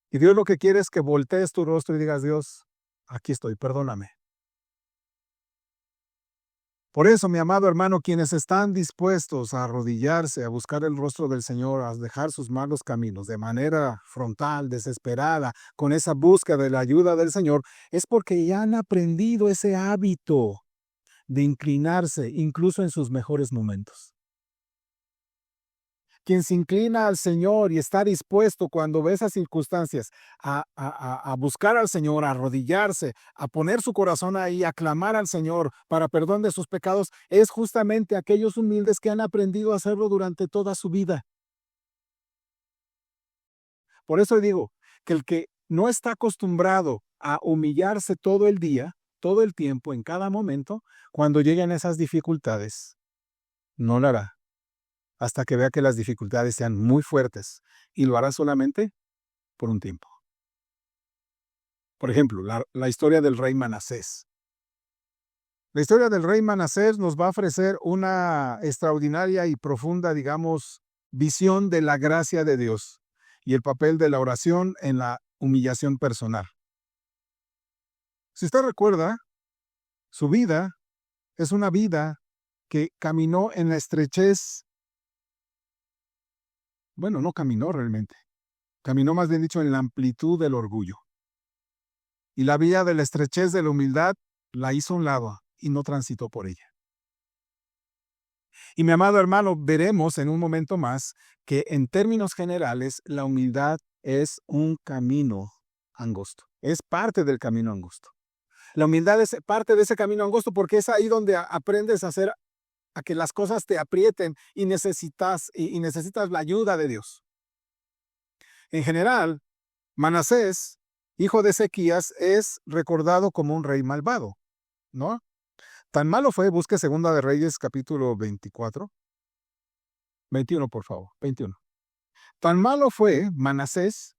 Y Dios lo que quiere es que voltees tu rostro y digas, Dios, aquí estoy, perdóname. Por eso, mi amado hermano, quienes están dispuestos a arrodillarse, a buscar el rostro del Señor, a dejar sus malos caminos de manera frontal, desesperada, con esa búsqueda de la ayuda del Señor, es porque ya han aprendido ese hábito de inclinarse incluso en sus mejores momentos. Quien se inclina al Señor y está dispuesto cuando ve esas circunstancias a buscar al Señor, a arrodillarse, a poner su corazón ahí, a clamar al Señor para perdón de sus pecados, es justamente aquellos humildes que han aprendido a hacerlo durante toda su vida. Por eso digo que el que no está acostumbrado a humillarse todo el día, todo el tiempo, en cada momento, cuando lleguen esas dificultades, no lo hará hasta que vea que las dificultades sean muy fuertes, y lo hará solamente por un tiempo. Por ejemplo, la historia del rey Manasés. La historia del rey Manasés nos va a ofrecer una extraordinaria y profunda, digamos, visión de la gracia de Dios y el papel de la oración en la humillación personal. Si usted recuerda, su vida es una vida que caminó en la estrechez. Bueno, no caminó realmente. Caminó, más bien dicho, en la amplitud del orgullo. Y la vía de la estrechez de la humildad la hizo a un lado y no transitó por ella. Y mi amado hermano, veremos en un momento más que en términos generales la humildad es un camino angosto. Es parte del camino angosto. La humildad es parte de ese camino angosto porque es ahí donde aprendes a que las cosas te aprieten y necesitas la ayuda de Dios. En general, Manasés, hijo de Ezequías, es recordado como un rey malvado, ¿no? Tan malo fue, busque Segunda de Reyes, capítulo 24. 21, por favor, 21. Tan malo fue Manasés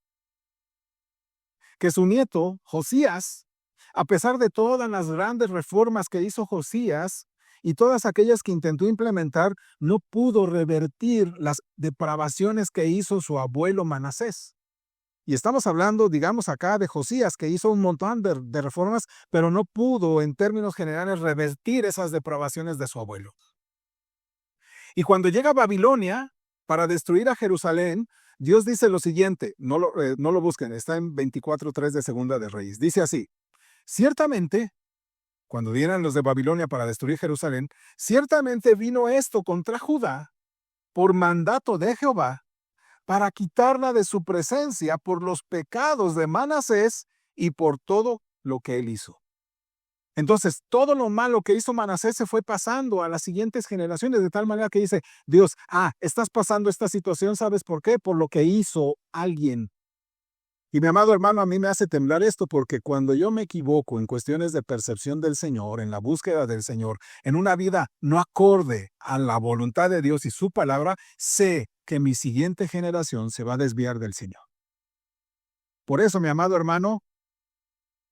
que su nieto, Josías, a pesar de todas las grandes reformas que hizo Josías y todas aquellas que intentó implementar, no pudo revertir las depravaciones que hizo su abuelo Manasés. Y estamos hablando, digamos, acá de Josías, que hizo un montón de reformas, pero no pudo, en términos generales, revertir esas depravaciones de su abuelo. Y cuando llega a Babilonia para destruir a Jerusalén, Dios dice lo siguiente, no lo busquen, está en 24:3 de Segunda de Reyes. Dice así, ciertamente, cuando vienen los de Babilonia para destruir Jerusalén, ciertamente vino esto contra Judá por mandato de Jehová, para quitarla de su presencia por los pecados de Manasés y por todo lo que él hizo. Entonces, todo lo malo que hizo Manasés se fue pasando a las siguientes generaciones, de tal manera que dice Dios, estás pasando esta situación, ¿sabes por qué? Por lo que hizo alguien. Y mi amado hermano, a mí me hace temblar esto porque cuando yo me equivoco en cuestiones de percepción del Señor, en la búsqueda del Señor, en una vida no acorde a la voluntad de Dios y su palabra, sé que mi siguiente generación se va a desviar del Señor. Por eso, mi amado hermano,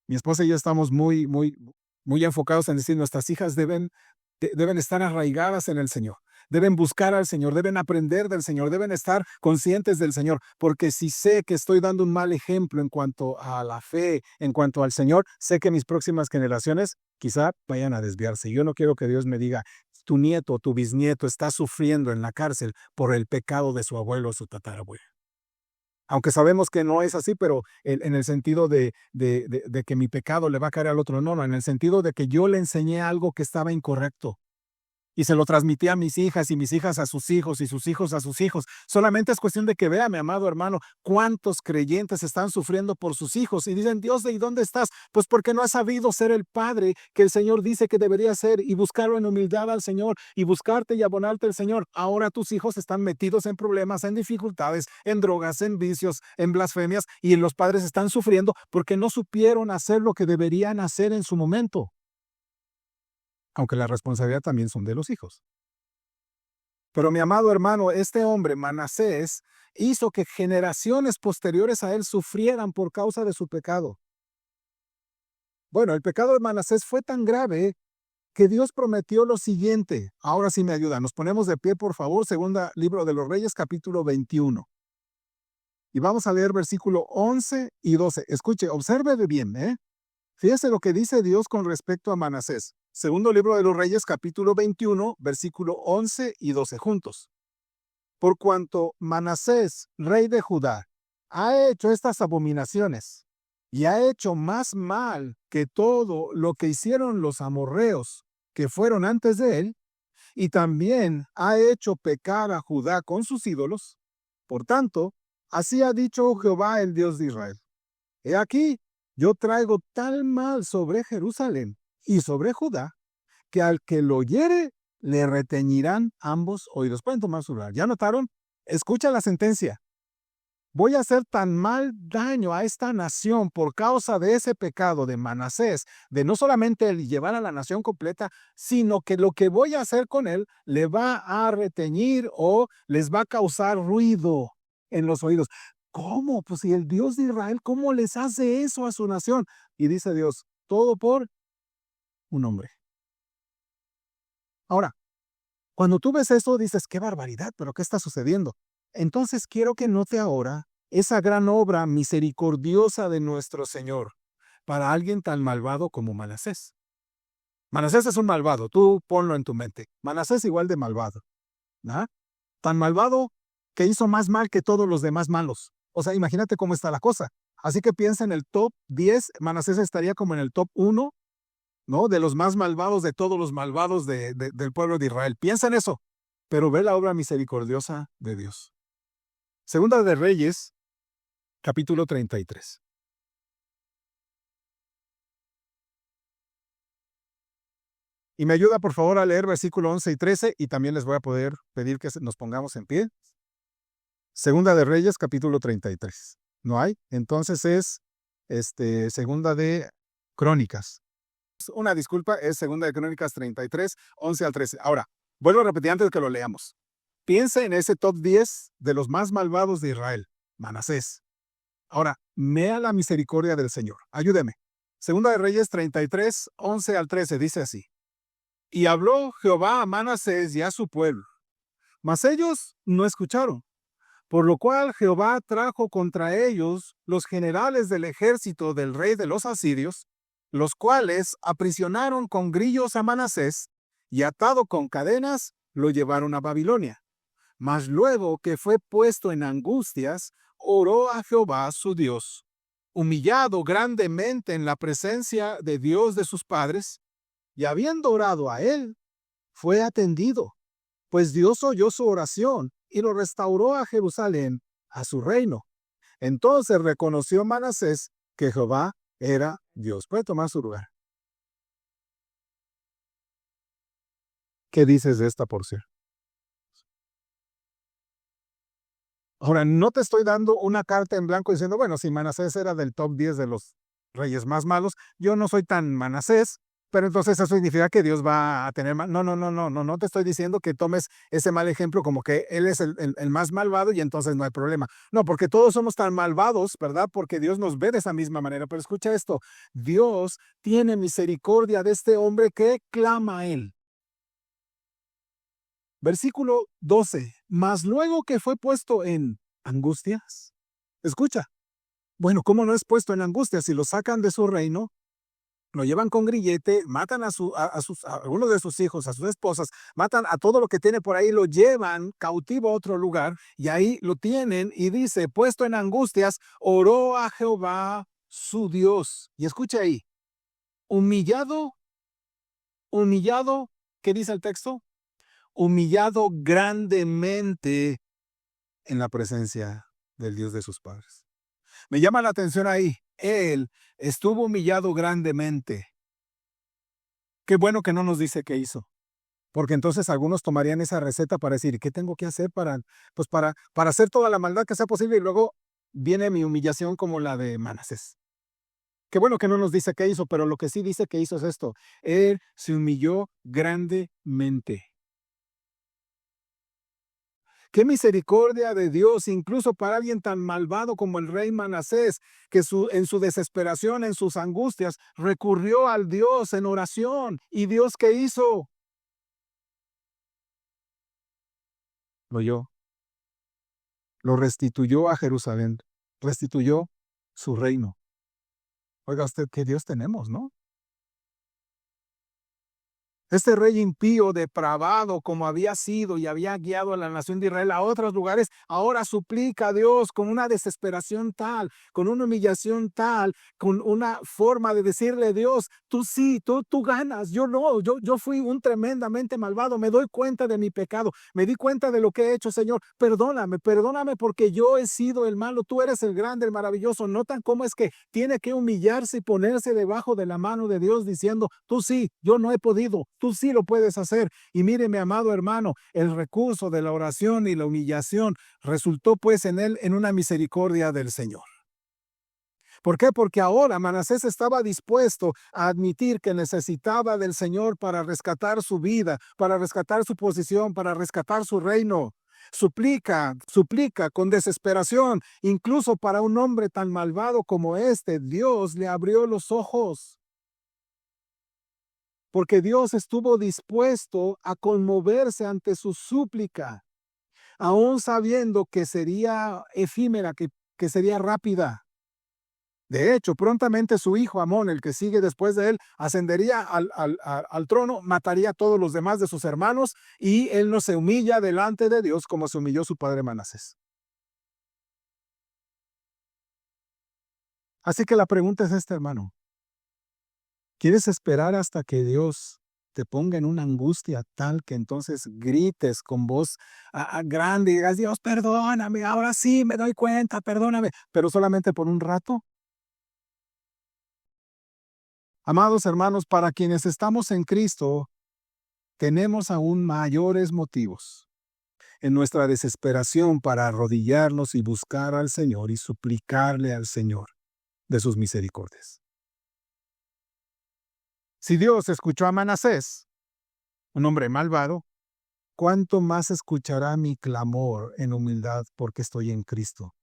mi esposa y yo estamos muy muy enfocados en decir nuestras hijas deben estar arraigadas en el Señor, deben buscar al Señor, deben aprender del Señor, deben estar conscientes del Señor, porque si sé que estoy dando un mal ejemplo en cuanto a la fe, en cuanto al Señor, sé que mis próximas generaciones quizá vayan a desviarse. Yo no quiero que Dios me diga, tu nieto o tu bisnieto está sufriendo en la cárcel por el pecado de su abuelo o su tatarabuelo. Aunque sabemos que no es así, pero en el sentido de que mi pecado le va a caer al otro, no, en el sentido de que yo le enseñé algo que estaba incorrecto. Y se lo transmití a mis hijas y mis hijas a sus hijos y sus hijos a sus hijos. Solamente es cuestión de que vea, mi amado hermano, cuántos creyentes están sufriendo por sus hijos y dicen, Dios, ¿y dónde estás? Pues porque no has sabido ser el padre que el Señor dice que debería ser y buscarlo en humildad al Señor y buscarte y abonarte al Señor. Ahora tus hijos están metidos en problemas, en dificultades, en drogas, en vicios, en blasfemias y los padres están sufriendo porque no supieron hacer lo que deberían hacer en su momento. Aunque la responsabilidad también son de los hijos. Pero mi amado hermano, este hombre, Manasés, hizo que generaciones posteriores a él sufrieran por causa de su pecado. Bueno, el pecado de Manasés fue tan grave que Dios prometió lo siguiente. Ahora sí me ayuda. Nos ponemos de pie, por favor. Segunda Libro de los Reyes, capítulo 21. Y vamos a leer versículo 11 y 12. Escuche, observe bien, ¿eh? Fíjese lo que dice Dios con respecto a Manasés. Segundo Libro de los Reyes, capítulo 21, versículo 11 y 12 juntos. Por cuanto Manasés, rey de Judá, ha hecho estas abominaciones y ha hecho más mal que todo lo que hicieron los amorreos que fueron antes de él, y también ha hecho pecar a Judá con sus ídolos. Por tanto, así ha dicho Jehová, el Dios de Israel. He aquí, yo traigo tal mal sobre Jerusalén y sobre Judá, que al que lo oyere, le reteñirán ambos oídos. Pueden tomar su lugar. ¿Ya notaron? Escucha la sentencia. Voy a hacer tan mal daño a esta nación por causa de ese pecado de Manasés, de no solamente el llevar a la nación completa, sino que lo que voy a hacer con él le va a reteñir o les va a causar ruido en los oídos. ¿Cómo? Pues si el Dios de Israel, ¿cómo les hace eso a su nación? Y dice Dios, todo por un hombre. Ahora, cuando tú ves eso, dices, qué barbaridad, pero ¿qué está sucediendo? Entonces quiero que note ahora esa gran obra misericordiosa de nuestro Señor para alguien tan malvado como Manasés. Manasés es un malvado, tú ponlo en tu mente. Manasés igual de malvado. ¿Ah? Tan malvado que hizo más mal que todos los demás malos. O sea, imagínate cómo está la cosa. Así que piensa en el top 10, Manasés estaría como en el top 1, ¿no? De los más malvados de todos los malvados del pueblo de Israel. Piensa en eso, pero ve la obra misericordiosa de Dios. Segunda de Reyes, capítulo 33. Y me ayuda por favor a leer versículo 11 y 13 y también les voy a poder pedir que nos pongamos en pie. Segunda de Reyes, capítulo 33. ¿No hay? Entonces es Segunda de Crónicas. Una disculpa, es Segunda de Crónicas 33, 11 al 13. Ahora, vuelvo a repetir antes de que lo leamos. Piensa en ese top 10 de los más malvados de Israel, Manasés. Ahora, vea la misericordia del Señor. Ayúdeme. Segunda de Reyes 33, 11 al 13 dice así. Y habló Jehová a Manasés y a su pueblo, mas ellos no escucharon. Por lo cual Jehová trajo contra ellos los generales del ejército del rey de los asirios, los cuales aprisionaron con grillos a Manasés y atado con cadenas lo llevaron a Babilonia. Mas luego que fue puesto en angustias, oró a Jehová su Dios, humillado grandemente en la presencia de Dios de sus padres, y habiendo orado a él, fue atendido, pues Dios oyó su oración y lo restauró a Jerusalén, a su reino. Entonces reconoció Manasés que Jehová era Dios. Puede tomar su lugar. ¿Qué dices de esta porción? Ahora, no te estoy dando una carta en blanco diciendo, bueno, si Manasés era del top 10 de los reyes más malos, yo no soy tan Manasés, Pero entonces eso significa que Dios va a tener mal. No, no, no, no, no, no te estoy diciendo que tomes ese mal ejemplo como que Él es el más malvado y entonces no hay problema. No, porque todos somos tan malvados, ¿verdad? Porque Dios nos ve de esa misma manera. Pero escucha esto, Dios tiene misericordia de este hombre que clama a Él. Versículo 12. Mas luego que fue puesto en angustias. Escucha. Bueno, ¿cómo no es puesto en angustias? Si lo sacan de su reino, lo llevan con grillete, matan a algunos de sus hijos, a sus esposas, matan a todo lo que tiene por ahí, lo llevan cautivo a otro lugar y ahí lo tienen y dice, puesto en angustias, oró a Jehová su Dios. Y escucha ahí, humillado, humillado, ¿qué dice el texto? Humillado grandemente en la presencia del Dios de sus padres. Me llama la atención ahí, él estuvo humillado grandemente. Qué bueno que no nos dice qué hizo, porque entonces algunos tomarían esa receta para decir, ¿qué tengo que hacer pues para hacer toda la maldad que sea posible? Y luego viene mi humillación como la de Manasés. Qué bueno que no nos dice qué hizo, pero lo que sí dice que hizo es esto. Él se humilló grandemente. Qué misericordia de Dios, incluso para alguien tan malvado como el rey Manasés, que en su desesperación, en sus angustias, recurrió al Dios en oración. ¿Y Dios qué hizo? Lo oyó, lo restituyó a Jerusalén, restituyó su reino. Oiga usted, qué Dios tenemos, ¿no? Este rey impío, depravado, como había sido y había guiado a la nación de Israel a otros lugares, ahora suplica a Dios con una desesperación tal, con una humillación tal, con una forma de decirle a Dios, tú sí, tú ganas, yo no, yo fui un tremendamente malvado, me doy cuenta de mi pecado, me di cuenta de lo que he hecho, Señor, perdóname porque yo he sido el malo, tú eres el grande, el maravilloso. ¿Notan cómo es que tiene que humillarse y ponerse debajo de la mano de Dios diciendo, tú sí, yo no he podido, tú sí lo puedes hacer? Y mire, mi amado hermano, el recurso de la oración y la humillación resultó pues en él en una misericordia del Señor. ¿Por qué? Porque ahora Manasés estaba dispuesto a admitir que necesitaba del Señor para rescatar su vida, para rescatar su posición, para rescatar su reino. Suplica con desesperación, incluso para un hombre tan malvado como este, Dios le abrió los ojos. Porque Dios estuvo dispuesto a conmoverse ante su súplica, aún sabiendo que sería efímera, que sería rápida. De hecho, prontamente su hijo Amón, el que sigue después de él, ascendería al trono, mataría a todos los demás de sus hermanos y él no se humilla delante de Dios como se humilló su padre Manasés. Así que la pregunta es esta, hermano. ¿Quieres esperar hasta que Dios te ponga en una angustia tal que entonces grites con voz grande y digas, Dios, perdóname, ahora sí me doy cuenta, perdóname, pero solamente por un rato? Amados hermanos, para quienes estamos en Cristo, tenemos aún mayores motivos en nuestra desesperación para arrodillarnos y buscar al Señor y suplicarle al Señor de sus misericordias. Si Dios escuchó a Manasés, un hombre malvado, ¿cuánto más escuchará mi clamor en humildad porque estoy en Cristo?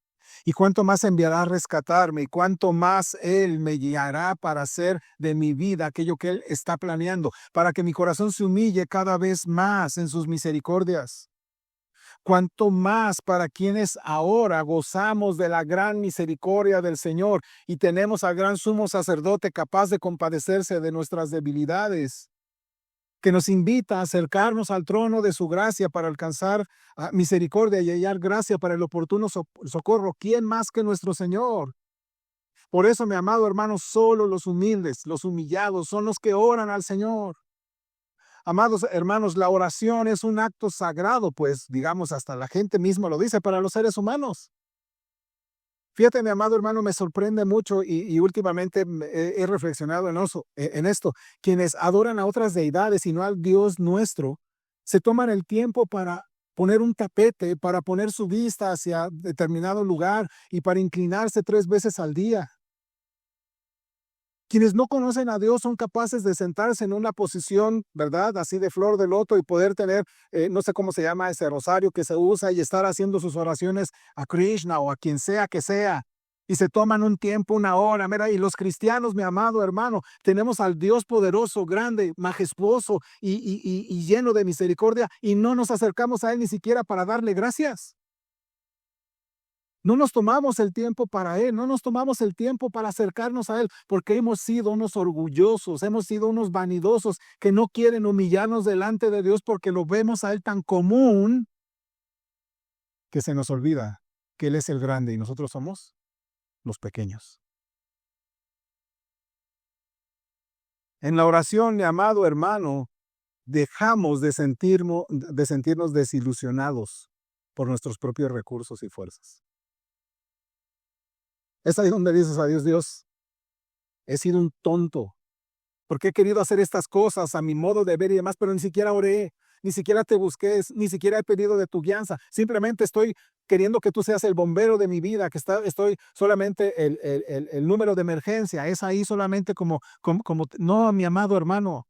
¿Y cuánto más enviará a rescatarme? ¿Y cuánto más Él me guiará para hacer de mi vida aquello que Él está planeando? Para que mi corazón se humille cada vez más en sus misericordias. Cuánto más para quienes ahora gozamos de la gran misericordia del Señor y tenemos al gran sumo sacerdote capaz de compadecerse de nuestras debilidades, que nos invita a acercarnos al trono de su gracia para alcanzar misericordia y hallar gracia para el oportuno socorro. ¿Quién más que nuestro Señor? Por eso, mi amado hermano, solo los humildes, los humillados, son los que oran al Señor. Amados hermanos, la oración es un acto sagrado, pues, digamos, hasta la gente misma lo dice para los seres humanos. Fíjate, mi amado hermano, me sorprende mucho y últimamente he reflexionado en esto. Quienes adoran a otras deidades y no al Dios nuestro, se toman el tiempo para poner un tapete, para poner su vista hacia determinado lugar y para inclinarse 3 veces al día. Quienes no conocen a Dios son capaces de sentarse en una posición, ¿verdad? Así de flor de loto y poder tener, no sé cómo se llama ese rosario que se usa y estar haciendo sus oraciones a Krishna o a quien sea que sea. Y se toman un tiempo, una hora. Mira, y los cristianos, mi amado hermano, tenemos al Dios poderoso, grande, majestuoso y lleno de misericordia y no nos acercamos a Él ni siquiera para darle gracias. No nos tomamos el tiempo para Él, no nos tomamos el tiempo para acercarnos a Él, porque hemos sido unos orgullosos, hemos sido unos vanidosos que no quieren humillarnos delante de Dios porque lo vemos a Él tan común que se nos olvida que Él es el grande y nosotros somos los pequeños. En la oración, mi amado hermano, dejamos de sentirnos desilusionados por nuestros propios recursos y fuerzas. Es ahí donde dices a Dios, Dios, he sido un tonto, porque he querido hacer estas cosas a mi modo de ver y demás, pero ni siquiera oré, ni siquiera te busqué, ni siquiera he pedido de tu guianza. Simplemente estoy queriendo que tú seas el bombero de mi vida, que estoy solamente el número de emergencia. Es ahí solamente no, mi amado hermano.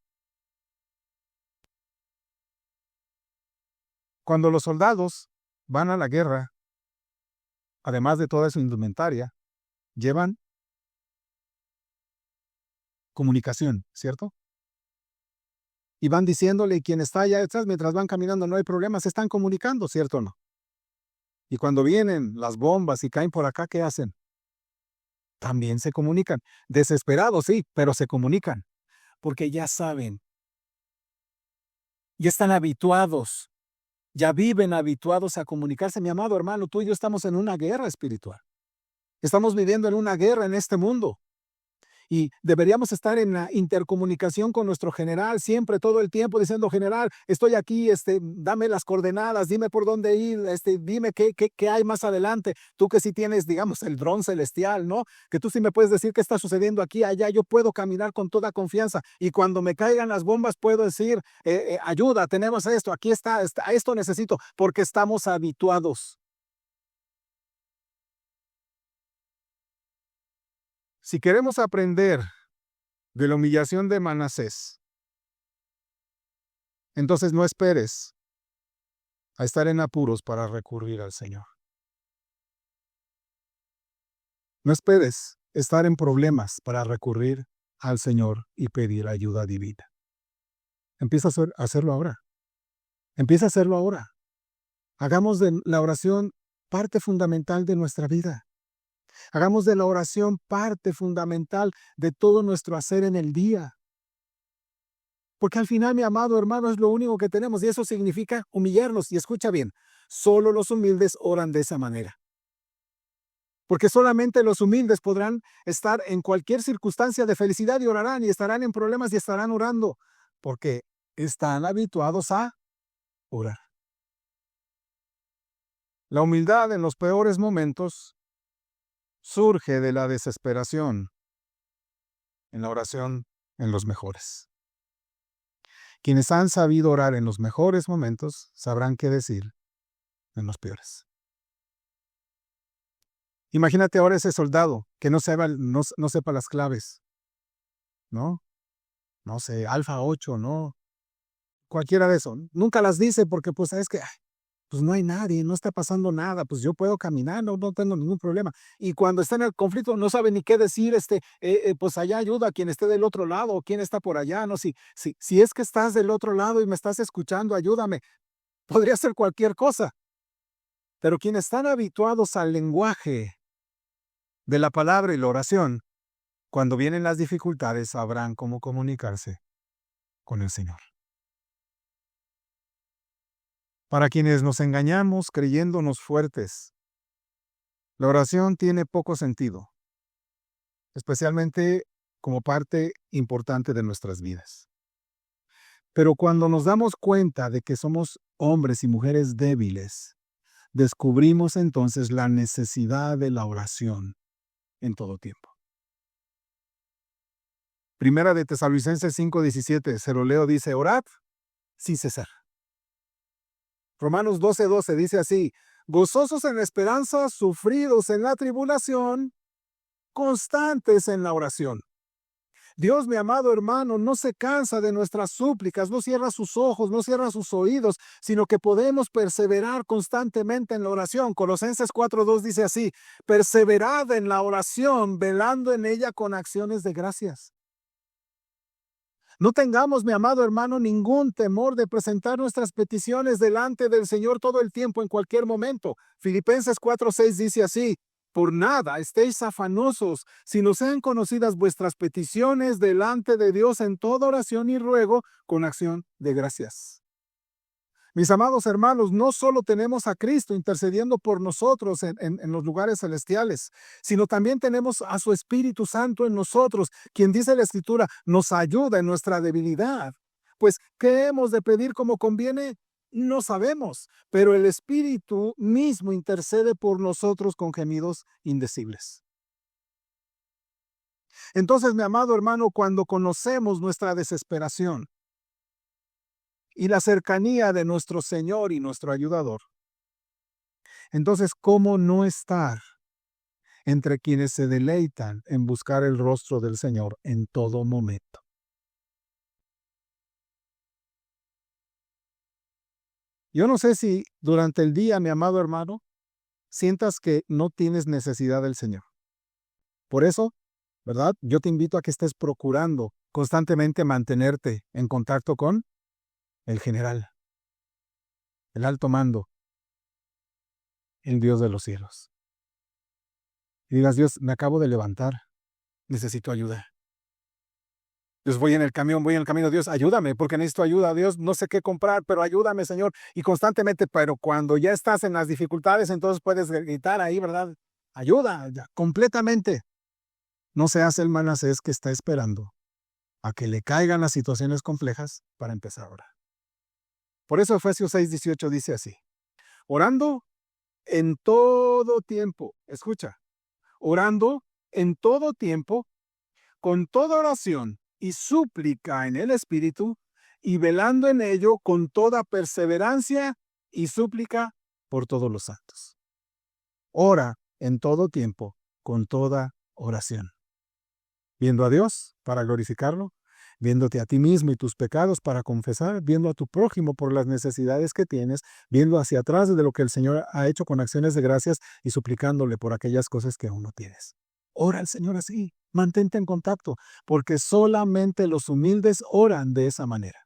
Cuando los soldados van a la guerra, además de toda su indumentaria, llevan comunicación, ¿cierto? Y van diciéndole, y quien está allá detrás, mientras van caminando, no hay problema, se están comunicando, ¿cierto o no? Y cuando vienen las bombas y caen por acá, ¿qué hacen? También se comunican. Desesperados, sí, pero se comunican. Porque ya saben, ya están habituados, ya viven habituados a comunicarse. Mi amado hermano, tú y yo estamos en una guerra espiritual. Estamos viviendo en una guerra en este mundo. Y deberíamos estar en la intercomunicación con nuestro general, siempre, todo el tiempo, diciendo, general, estoy aquí, dame las coordenadas, dime por dónde ir, dime qué hay más adelante. Tú que sí tienes, digamos, el dron celestial, ¿no? Que tú sí me puedes decir qué está sucediendo aquí, allá, yo puedo caminar con toda confianza. Y cuando me caigan las bombas, puedo decir, ayuda, tenemos esto, aquí está, esto necesito, porque estamos habituados. Si queremos aprender de la humillación de Manasés, entonces no esperes a estar en apuros para recurrir al Señor. No esperes estar en problemas para recurrir al Señor y pedir ayuda divina. Empieza a hacerlo ahora. Empieza a hacerlo ahora. Hagamos de la oración parte fundamental de nuestra vida. Hagamos de la oración parte fundamental de todo nuestro hacer en el día. Porque al final, mi amado hermano, es lo único que tenemos y eso significa humillarnos. Y escucha bien, solo los humildes oran de esa manera. Porque solamente los humildes podrán estar en cualquier circunstancia de felicidad y orarán y estarán en problemas y estarán orando. Porque están habituados a orar. La humildad en los peores momentos surge de la desesperación en la oración en los mejores. Quienes han sabido orar en los mejores momentos sabrán qué decir en los peores. Imagínate ahora ese soldado que no sepa las claves, ¿no? No sé, Alfa 8, ¿no? Cualquiera de eso. Nunca las dice porque pues es que pues no hay nadie, no está pasando nada, pues yo puedo caminar, no tengo ningún problema. Y cuando está en el conflicto no sabe ni qué decir, pues allá ayuda a quien esté del otro lado o quien está por allá, ¿no? Si es que estás del otro lado y me estás escuchando, ayúdame. Podría ser cualquier cosa. Pero quienes están habituados al lenguaje de la palabra y la oración, cuando vienen las dificultades sabrán cómo comunicarse con el Señor. Para quienes nos engañamos creyéndonos fuertes, la oración tiene poco sentido, especialmente como parte importante de nuestras vidas. Pero cuando nos damos cuenta de que somos hombres y mujeres débiles, descubrimos entonces la necesidad de la oración en todo tiempo. Primera de Tesalonicenses 5:17, se lo leo, dice, orad sin cesar. Romanos 12:12 dice así, gozosos en la esperanza, sufridos en la tribulación, constantes en la oración. Dios, mi amado hermano, no se cansa de nuestras súplicas, no cierra sus ojos, no cierra sus oídos, sino que podemos perseverar constantemente en la oración. Colosenses 4:2 dice así: perseverad en la oración, velando en ella con acciones de gracias. No tengamos, mi amado hermano, ningún temor de presentar nuestras peticiones delante del Señor todo el tiempo, en cualquier momento. Filipenses 4:6 dice así: por nada estéis afanosos, sino sean conocidas vuestras peticiones delante de Dios en toda oración y ruego con acción de gracias. Mis amados hermanos, no solo tenemos a Cristo intercediendo por nosotros en los lugares celestiales, sino también tenemos a su Espíritu Santo en nosotros, quien, dice la Escritura, nos ayuda en nuestra debilidad. Pues, ¿qué hemos de pedir como conviene? No sabemos, pero el Espíritu mismo intercede por nosotros con gemidos indecibles. Entonces, mi amado hermano, cuando conocemos nuestra desesperación y la cercanía de nuestro Señor y nuestro ayudador, entonces, ¿cómo no estar entre quienes se deleitan en buscar el rostro del Señor en todo momento? Yo no sé si durante el día, mi amado hermano, sientas que no tienes necesidad del Señor. Por eso, ¿verdad? Yo te invito a que estés procurando constantemente mantenerte en contacto con el general, el alto mando, el Dios de los cielos. Y digas: Dios, me acabo de levantar, necesito ayuda. Dios, voy en el camino, Dios, ayúdame, porque necesito ayuda. Dios, no sé qué comprar, pero ayúdame, Señor. Y constantemente, pero cuando ya estás en las dificultades, entonces puedes gritar ahí, ¿verdad? Ayuda, ya, completamente. No seas el Manasés que está esperando a que le caigan las situaciones complejas para empezar a orar. Por eso Efesios 6:18 dice así: orando en todo tiempo, escucha, orando en todo tiempo, con toda oración y súplica en el Espíritu, y velando en ello con toda perseverancia y súplica por todos los santos. Ora en todo tiempo, con toda oración. Viendo a Dios para glorificarlo, viéndote a ti mismo y tus pecados para confesar, viendo a tu prójimo por las necesidades que tienes, viendo hacia atrás de lo que el Señor ha hecho con acciones de gracias y suplicándole por aquellas cosas que aún no tienes. Ora al Señor así, mantente en contacto, porque solamente los humildes oran de esa manera.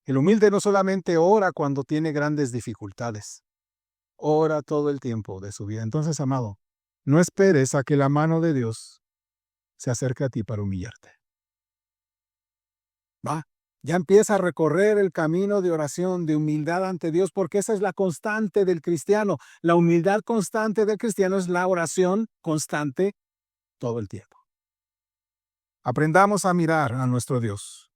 El humilde no solamente ora cuando tiene grandes dificultades, ora todo el tiempo de su vida. Entonces, amado, no esperes a que la mano de Dios se acerque a ti para humillarte. Ya empieza a recorrer el camino de oración, de humildad ante Dios, porque esa es la constante del cristiano. La humildad constante del cristiano es la oración constante todo el tiempo. Aprendamos a mirar a nuestro Dios.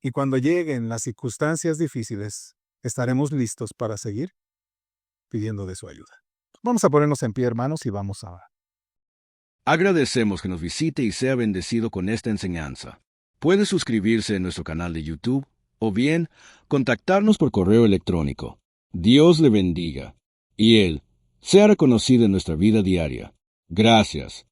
Y cuando lleguen las circunstancias difíciles, estaremos listos para seguir pidiendo de su ayuda. Vamos a ponernos en pie, hermanos, y vamos a orar. Agradecemos que nos visite y sea bendecido con esta enseñanza. Puede suscribirse a nuestro canal de YouTube o bien contactarnos por correo electrónico. Dios le bendiga y Él sea reconocido en nuestra vida diaria. Gracias